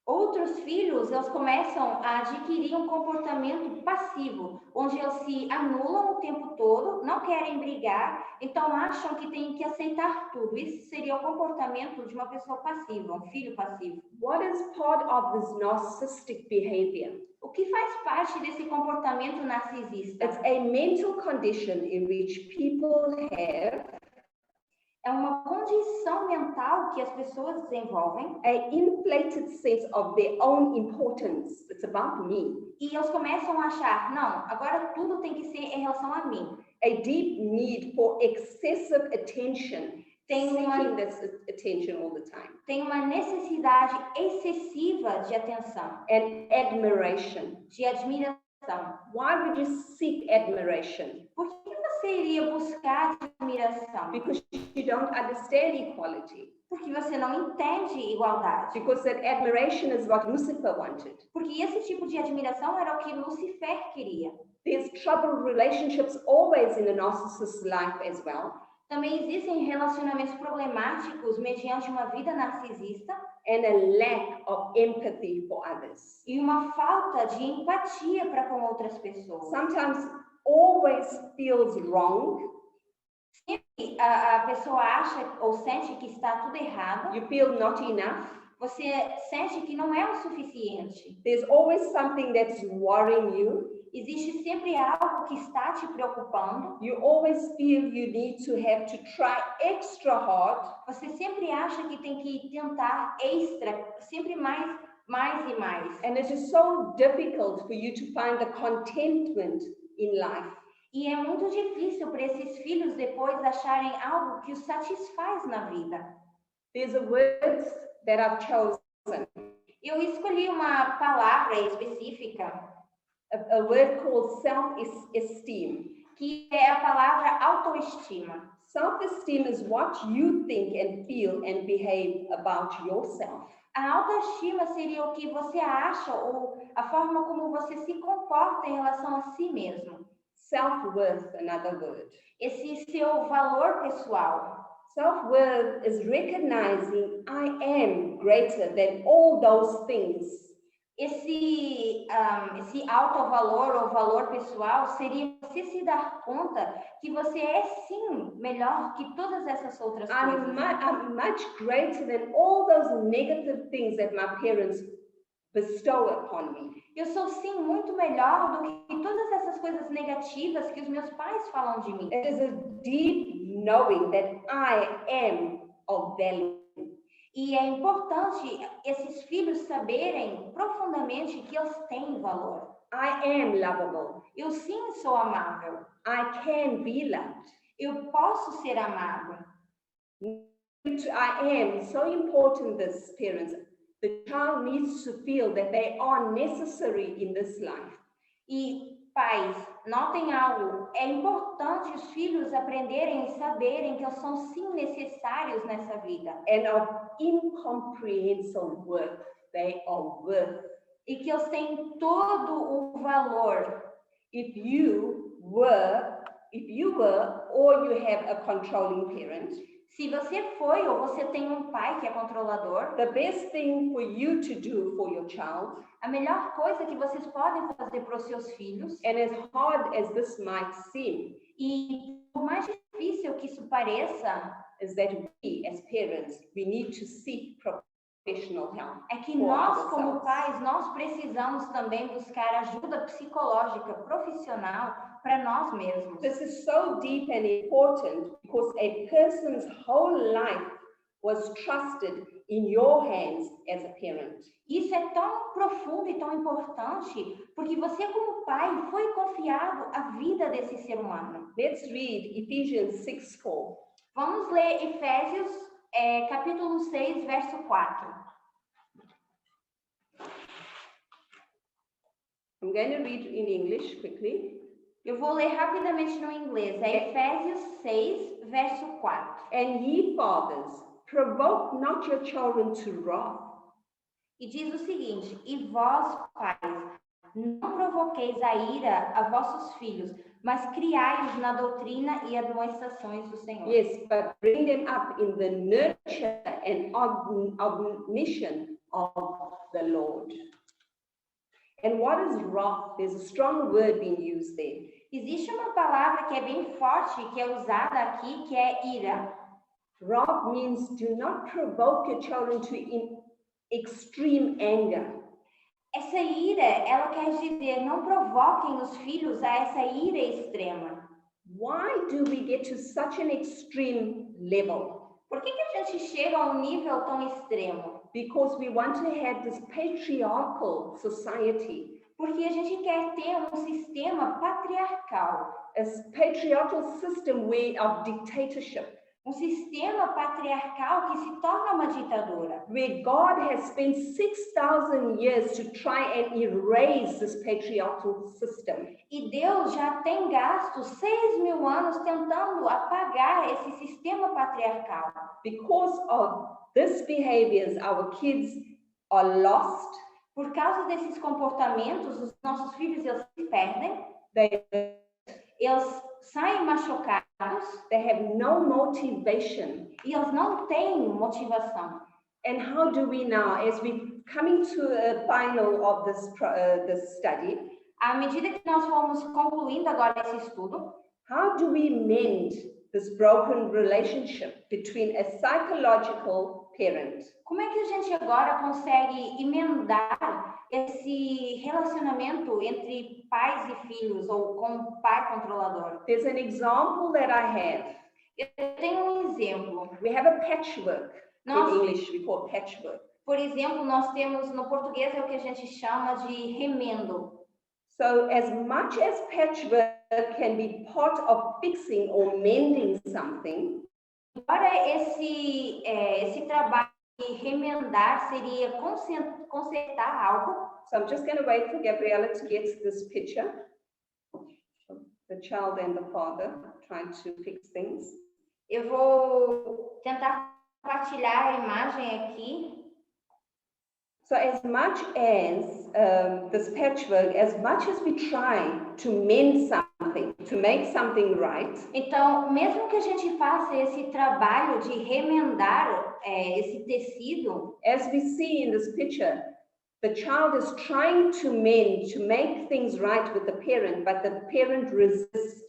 Outros filhos, eles começam a adquirir um comportamento passivo, onde eles se anulam o tempo todo, não querem brigar, então acham que têm que aceitar tudo. Isso seria o comportamento de uma pessoa passiva, um filho passivo. What is part of this narcissistic behavior? O que faz parte desse comportamento narcisista? It's a mental condition in which people have é uma condição mental que as pessoas desenvolvem. A inflated sense of their own importance. It's about me. E eles começam a achar, não, agora tudo tem que ser em relação a mim. A deep need for excessive attention. Seeking this attention all the time. Tem uma necessidade excessiva de atenção. And admiration. De admiração. Why would you seek admiration? Por que você iria buscar admiração? Because you don't understand equality. Porque você não entende igualdade. Because that admiration is what Lucifer wanted. Porque esse tipo de admiração era o que Lucifer queria. There's troubled relationships always in a narcissist's life as well. Também existem relacionamentos problemáticos mediante uma vida narcisista. And a lack of empathy for others. E uma falta de empatia para com outras pessoas. Sometimes always feels wrong. Sempre a pessoa acha ou sente que está tudo errado. You feel not enough. Você sente que não é o suficiente. There's always something that's worrying you. Existe sempre algo que está te preocupando. You always feel you need to have to try extra hard. Você sempre acha que tem que tentar extra, sempre mais e mais. And it is so difficult for you to find the contentment in life. E é muito difícil para esses filhos depois acharem algo que os satisfaz na vida. There's a word that I've chosen. Eu escolhi uma palavra específica. A word called self-esteem. Que é a palavra autoestima. Self-esteem is what you think and feel and behave about yourself. A autoestima seria o que você acha ou a forma como você se comporta em relação a si mesmo. Self-worth, another word. Esse seu valor pessoal. Self-worth is recognizing I am greater than all those things. Esse autovalor ou valor pessoal seria você se dar conta que você é sim melhor que todas essas outras coisas. I'm much greater than all those negative things that my parents bestow upon me. Eu sou sim muito melhor do que todas essas coisas negativas que os meus pais falam de mim. It is a deep knowing that I am of value. E é importante esses filhos saberem profundamente que eles têm valor. I am lovable. Eu sim sou amável. I can be loved. Eu posso ser amado. I am so important, this parents. The child needs to feel that they are necessary in this life. E pais, notem algo. É importante os filhos aprenderem e saberem que eles são sim necessários nessa vida. And of incomprehensible worth, they are worth. E que eles têm todo o valor. If you were or you have a controlling parent, se você foi ou você tem um pai que é controlador, the best thing for you to do for your child, a melhor coisa que vocês podem fazer para os seus filhos, and as hard as this might seem, e por mais difícil que isso pareça, is that we as parents, we need to seek professional help. É que nós como pais, nós precisamos também buscar ajuda psicológica profissional para nós mesmos. This is so deep and important because a person's whole life was trusted in your hands as a parent. Isso é tão profundo e tão importante porque você como pai foi confiado a vida desse ser humano. Let's read Ephesians 6:4. Vamos ler Efésios capítulo 6, verso 4. I'm going to read in English quickly. Eu vou ler rapidamente no inglês. É Efésios 6, verso 4. And ye fathers, provoke not your children to wrath. E diz o seguinte: e vós, pais, não provoqueis a ira a vossos filhos, mas criai-os na doutrina e admoestações do Senhor. Yes, but bring them up in the nurture and admonition of the Lord. And what is wrath? There's a strong word being used there. Existe uma palavra que é bem forte, que é usada aqui, que é ira. Wrath means do not provoke your children to extreme anger. Essa ira, ela quer dizer, não provoquem os filhos a essa ira extrema. Why do we get to such an extreme level? Por que a gente chega a um nível tão extremo? Because we want to have this patriarchal society. Porque a gente quer ter um sistema patriarcal. A patriarchal system of dictatorship. Um sistema patriarcal que se torna uma ditadura. Where God has spent 6,000 years to try and erase this patriarchal system. E Deus já tem gasto 6.000 anos tentando apagar esse sistema patriarcal. Because of these behaviors, our kids are lost. Por causa desses comportamentos, os nossos filhos eles se perdem. Eles saem machucados. They have no motivation. E eles não têm motivação. And how do we now, as we coming to a final of this study, à medida que nós vamos concluindo agora esse estudo, how do we mend this broken relationship between a psychological parent? Como é que a gente agora consegue emendar esse relacionamento entre pais e filhos, ou com pai controlador? There's an example that I have. Eu tenho um exemplo. We have a patchwork. Nós, in English, we call patchwork. Por exemplo, nós temos no português é o que a gente chama de remendo. So as much as patchwork can be part of fixing or mending something, embora esse trabalho de remendar seria consertar algo. So I'm just going to wait for Gabriella to get this picture. The child and the father trying to fix things. Eu vou tentar compartilhar a imagem aqui. So as much as this patchwork, as much as we try to mend something, to make something right. Então, mesmo que a gente faça esse trabalho de remendar esse tecido, as we see in this picture, the child is trying to mend, to make things right with the parent, but the parent resists.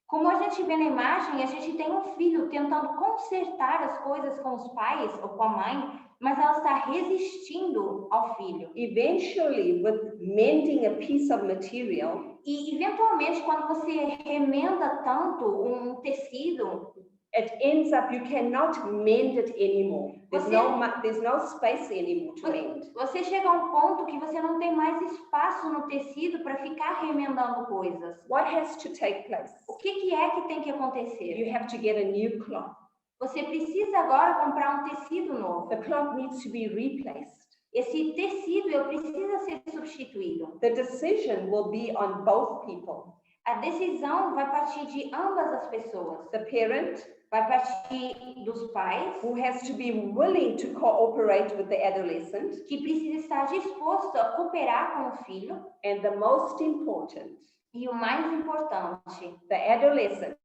Como a gente vê na imagem, a gente tem um filho tentando consertar as coisas com os pais ou com a mãe, mas ela está resistindo ao filho. Eventually, with mending a piece of material, e eventualmente, quando você remenda tanto um tecido, it ends up you cannot mend it anymore. There's no space anymore to mend. Você chega a um ponto que você não tem mais espaço no tecido para ficar remendando coisas. What has to take place? O que é que tem que acontecer? You have to get a new cloth. Você precisa agora comprar um tecido novo. The cloth needs to be replaced. Esse tecido precisa ser substituído. The decision will be on both people. A decisão vai partir de ambas as pessoas. The parent vai partir dos pais, who has to be willing to cooperate with the adolescent, que precisa estar disposto a cooperar com o filho, and the most important, e o mais importante, the adolescent,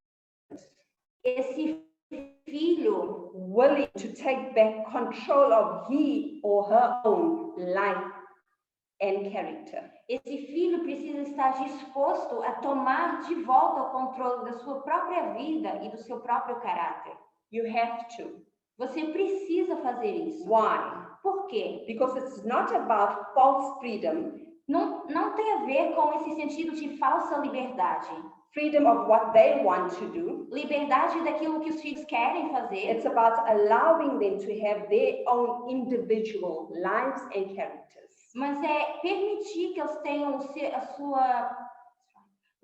esse filho willing to take back control of he or her own life and character. Esse filho precisa estar disposto a tomar de volta o controle da sua própria vida e do seu próprio caráter. You have to. Você precisa fazer isso. Why? Por quê? Because it's not about false freedom. Não tem a ver com esse sentido de falsa liberdade. Freedom of what they want to do. Liberdade daquilo que os filhos querem fazer. It's about allowing them to have their own individual lives and characters. Mas é permitir que eles tenham o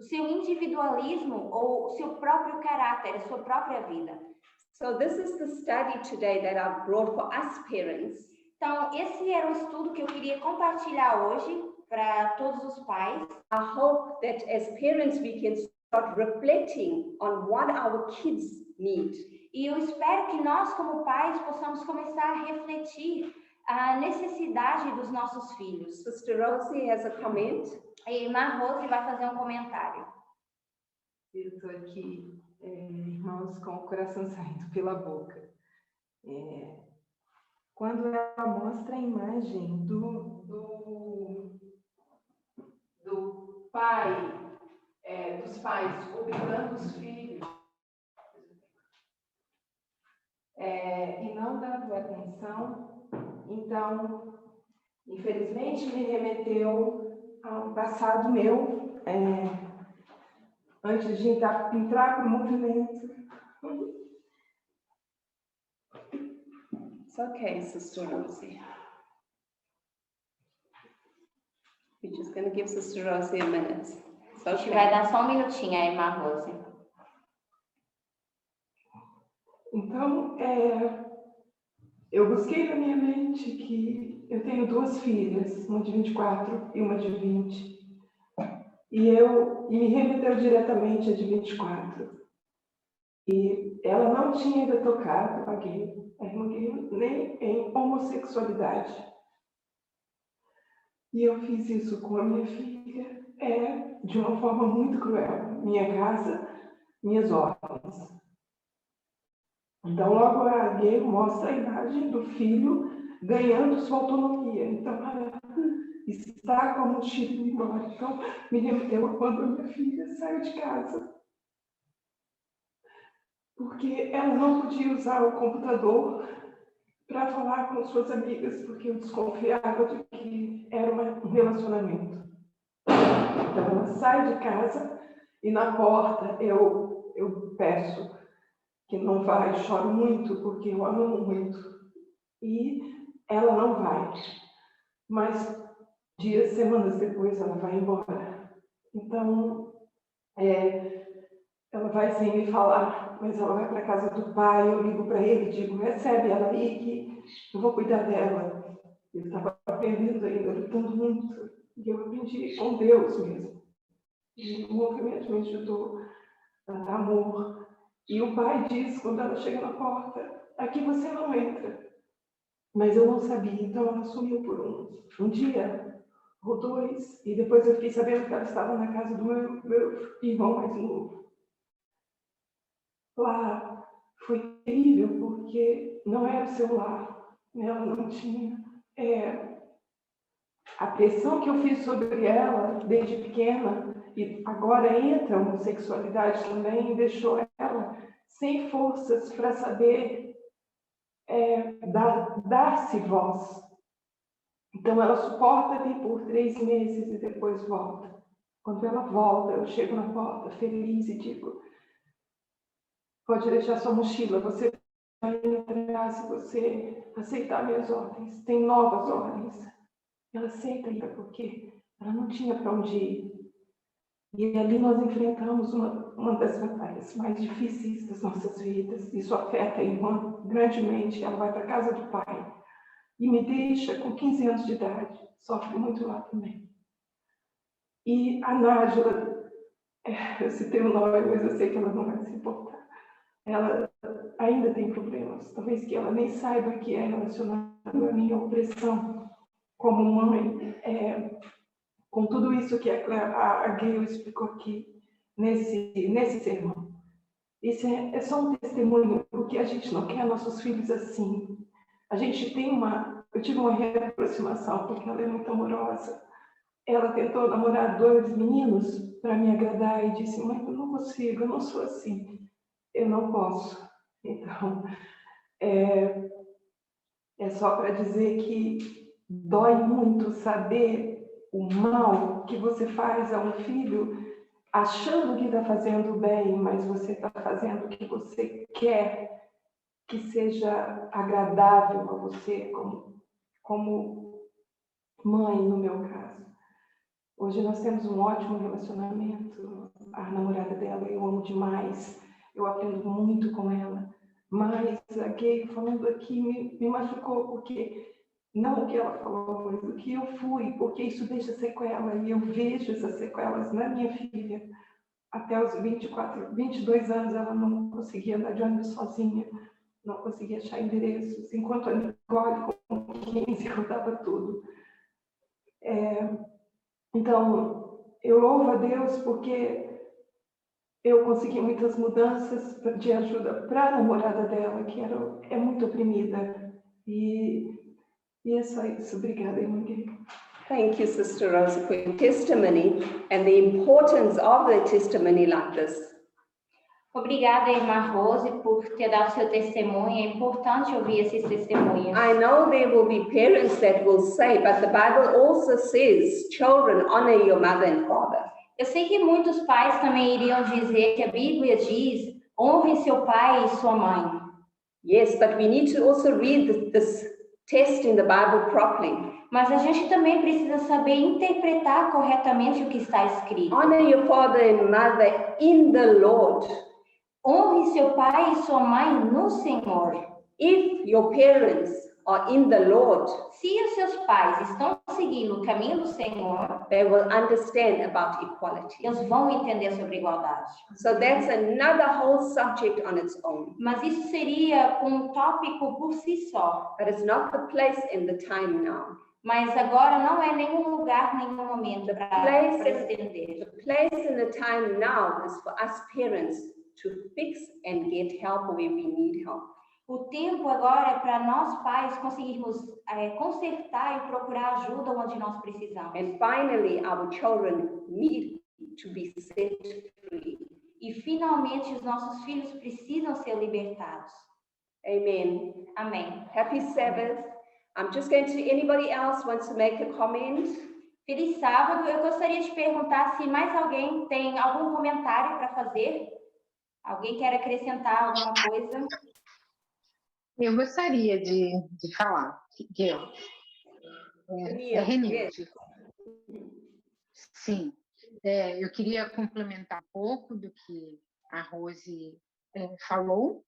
seu individualismo ou o seu próprio caráter, a sua própria vida. So this is the study today that I've brought for us parents. Então, esse era o estudo que eu queria compartilhar hoje para todos os pais. I hope that as parents we can start reflecting on what our kids need. E eu espero que nós, como pais, possamos começar a refletir a necessidade dos nossos filhos. Sister Rosie has a comment. A irmã Rose vai fazer um comentário. Eu estou aqui, irmãos, com o coração saindo pela boca. Quando ela mostra a imagem do pai, dos pais obrigando os filhos e não dando atenção, então, infelizmente, me remeteu a um passado meu, antes de entrar para o movimento. It's okay, Sister Rosie. We're just going to give Sister Rosie a minute. It's A gente okay. vai dar só um minutinho, a irmã Rose. Então, eu busquei na minha mente que eu tenho duas filhas, uma de 24 e uma de 20. E me remeteu diretamente a de 24. E ela não tinha ainda tocado a irmã Gail, nem em homossexualidade. E eu fiz isso com a minha filha, de uma forma muito cruel. Minha casa, minhas ordens. Então, logo a Gail mostra a imagem do filho ganhando sua autonomia. Então, ela está com a mochila indo embora. Então, me remeteu a quando a minha filha saiu de casa. porque ela não podia usar o computador para falar com suas amigas, porque eu desconfiava de que era um relacionamento. Então ela sai de casa e na porta eu peço que não vai, choro muito, porque eu amo muito. E ela não vai. Mas dias, semanas depois, ela vai embora. Então, ela vai sem me falar, mas ela vai para a casa do pai, eu ligo para ele e digo, recebe ela aí que eu vou cuidar dela. Eu estava aprendendo ainda, lutando muito. E eu aprendi com Deus mesmo. E o movimento me ajudou a dar amor. E o pai diz, quando ela chega na porta, aqui você não entra. Mas eu não sabia, então ela sumiu por um dia ou dois. E depois eu fiquei sabendo que ela estava na casa do meu irmão mais novo. Lá foi terrível, porque não era o seu lar. Ela não tinha. A pressão que eu fiz sobre ela desde pequena, e agora entra a homossexualidade também, deixou ela sem forças para saber dar-se voz. Então ela suporta vir por 3 meses e depois volta. Quando ela volta, eu chego na porta feliz e digo, pode deixar sua mochila, você vai entrar se você aceitar minhas ordens. Tem novas ordens. Ela aceita ainda porque ela não tinha para onde ir. E ali nós enfrentamos uma das batalhas mais difíceis das nossas vidas. Isso afeta a irmã grandemente. Ela vai para a casa do pai e me deixa com 15 anos de idade. Sofre muito lá também. E a Nájila, eu citei o nome, mas eu sei que ela não vai se importar. Ela ainda tem problemas. Talvez que ela nem saiba que é relacionado à minha opressão como mãe. Com tudo isso que a Gail explicou aqui nesse sermão. Isso é só um testemunho, porque a gente não quer nossos filhos assim. A gente tem eu tive uma reaproximação, porque ela é muito amorosa. Ela tentou namorar 2 meninos para me agradar e disse, mãe, eu não consigo, eu não sou assim. Eu não posso. Então, é só para dizer que dói muito saber o mal que você faz a um filho, achando que está fazendo bem, mas você está fazendo o que você quer que seja agradável a você, como mãe, no meu caso. Hoje nós temos um ótimo relacionamento. A namorada dela eu amo demais. Eu aprendo muito com ela. Mas a Gail falando aqui me machucou, porque não o que ela falou, mas o que eu fui, porque isso deixa sequela. E eu vejo essas sequelas na minha filha. Até os 22 anos ela não conseguia andar de ônibus sozinha. Não conseguia achar endereços. Enquanto a Nicole, com 15, eu dava tudo. Então, eu louvo a Deus porque eu consegui muitas mudanças de ajuda para a namorada dela, que é muito oprimida. E é só isso. Obrigada, irmã Gail. Thank you, Sister Rosa, for your testimony and the importance of a testimony like this. Obrigada, irmã Rose, por ter dado seu testemunho. É importante ouvir esses testemunhos. I know there will be parents that will say, but the Bible also says, children, honor your mother and father. Eu sei que muitos pais também iriam dizer que a Bíblia diz, honre seu pai e sua mãe. Yes, but we need to also read this text in the Bible properly. Mas a gente também precisa saber interpretar corretamente o que está escrito. Honor your father and mother in the Lord. Honre seu pai e sua mãe no Senhor. If your parents are in the Lord, se os seus pais estão seguindo o caminho do Senhor, they will understand about equality. Eles vão entender sobre igualdade. So that's another whole subject on its own. Mas isso seria um tópico por si só. But it's not the place and the time now. Mas agora não é nenhum lugar, nenhum momento para estender. The place and the time now is for us parents to fix and get help where we need help. O tempo agora é para nós pais conseguirmos consertar e procurar ajuda onde nós precisamos. And finally, our children need to be set free. E E finalmente os nossos filhos precisam ser libertados. Amen. Amém. Happy Sabbath. I'm just going to, anybody else wants to make a comment? Feliz sábado. Eu gostaria de perguntar se mais alguém tem algum comentário para fazer. Alguém quer acrescentar alguma coisa? Eu gostaria de falar, Gail. Renilde. Yes. Sim. Eu queria complementar um pouco do que a Rose falou.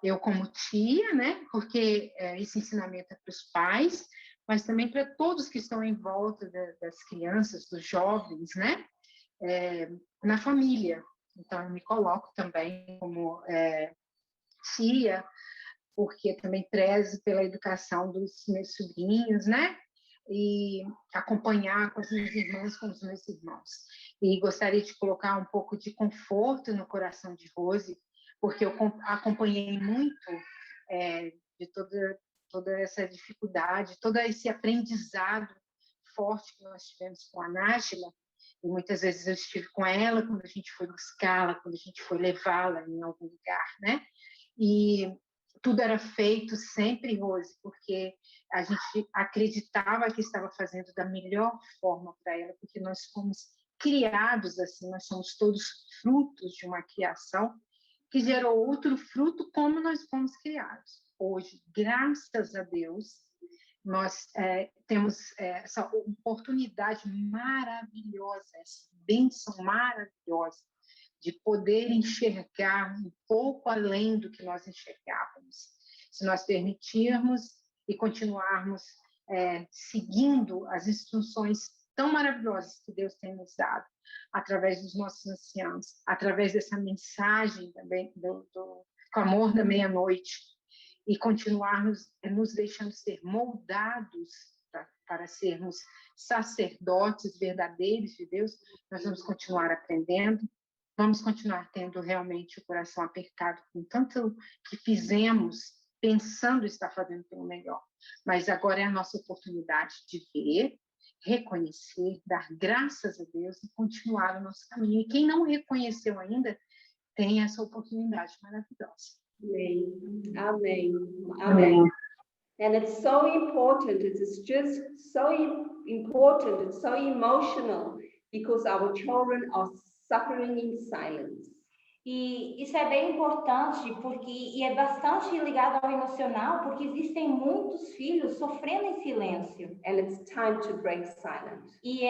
Eu como tia, né? Porque esse ensinamento é para os pais, mas também para todos que estão em volta das crianças, dos jovens, né? Na família. Então, eu me coloco também como tia, porque também prezo pela educação dos meus sobrinhos, né? E acompanhar com as minhas irmãs, com os meus irmãos. E gostaria de colocar um pouco de conforto no coração de Rose, porque eu acompanhei muito de toda essa dificuldade, todo esse aprendizado forte que nós tivemos com a Nájila, e muitas vezes eu estive com ela quando a gente foi buscá-la, quando a gente foi levá-la em algum lugar, né? E tudo era feito sempre, Rose, porque a gente acreditava que estava fazendo da melhor forma para ela, porque nós fomos criados assim, nós somos todos frutos de uma criação que gerou outro fruto como nós fomos criados. Hoje, graças a Deus, nós temos essa oportunidade maravilhosa, essa bênção maravilhosa de poder enxergar um pouco além do que nós enxergávamos. Se nós permitirmos e continuarmos seguindo as instruções tão maravilhosas que Deus tem nos dado, através dos nossos anciãos, através dessa mensagem também do clamor da meia-noite, e continuarmos nos deixando ser moldados para sermos sacerdotes verdadeiros de Deus, nós vamos continuar aprendendo, vamos continuar tendo realmente o coração apertado com tanto que fizemos, pensando estar fazendo pelo melhor. Mas agora é a nossa oportunidade de ver, reconhecer, dar graças a Deus e continuar o nosso caminho. E quem não reconheceu ainda, tem essa oportunidade maravilhosa. Amen. Amen. Amen. And it's so important. It is just so important. It's so emotional because our children are suffering in silence. E isso é bem importante e é bastante ligado ao emocional, porque existem muitos filhos sofrendo em silêncio. And it's time to break silence. E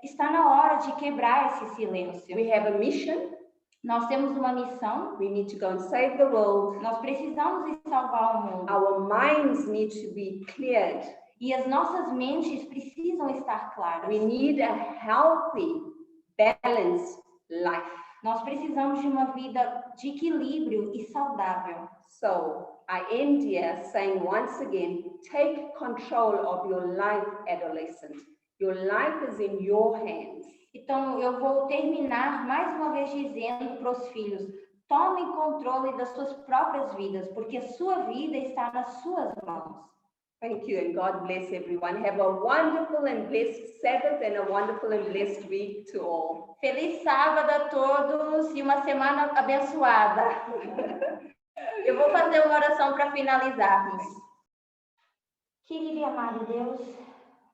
está na hora de quebrar esse silêncio. We have a mission. Nós temos uma missão. We need to go and save the world. Nós precisamos ir salvar o mundo. Our minds need to be cleared. E as nossas mentes precisam estar claras. We need a healthy, balanced life. Nós precisamos de uma vida de equilíbrio e saudável. So, I end here saying once again, take control of your life, adolescent. Your life is in your hands. Então, eu vou terminar mais uma vez dizendo para os filhos, tomem controle das suas próprias vidas, porque a sua vida está nas suas mãos. Thank you, and God bless everyone. Have a wonderful and blessed Sabbath and a wonderful and blessed week to all. Feliz sábado a todos e uma semana abençoada. Eu vou fazer uma oração para finalizarmos. Querido e amado Deus,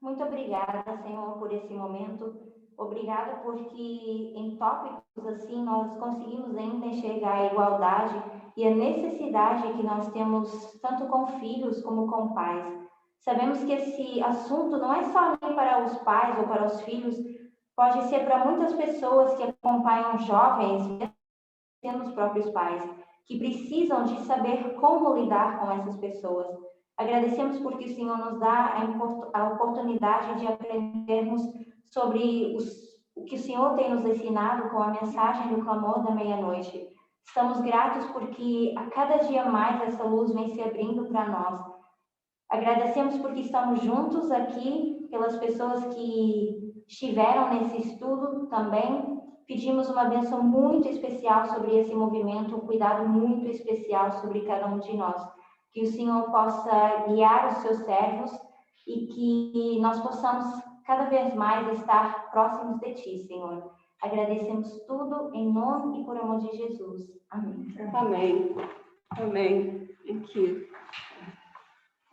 muito obrigada, Senhor, por esse momento. Obrigada porque em tópicos assim nós conseguimos ainda enxergar a igualdade e a necessidade que nós temos tanto com filhos como com pais. Sabemos que esse assunto não é só nem para os pais ou para os filhos, pode ser para muitas pessoas que acompanham jovens, sendo os próprios pais, que precisam de saber como lidar com essas pessoas. Agradecemos porque o Senhor nos dá a oportunidade de aprendermos sobre o que o Senhor tem nos ensinado com a mensagem do clamor da meia-noite. Estamos gratos porque a cada dia mais essa luz vem se abrindo para nós. Agradecemos porque estamos juntos aqui, pelas pessoas que estiveram nesse estudo também. Pedimos uma bênção muito especial sobre esse movimento, um cuidado muito especial sobre cada um de nós. Que o Senhor possa guiar os seus servos e que nós possamos cada vez mais estar próximos de Ti, Senhor. Agradecemos tudo em nome e por amor de Jesus. Amém. Amém. Amém. Thank you.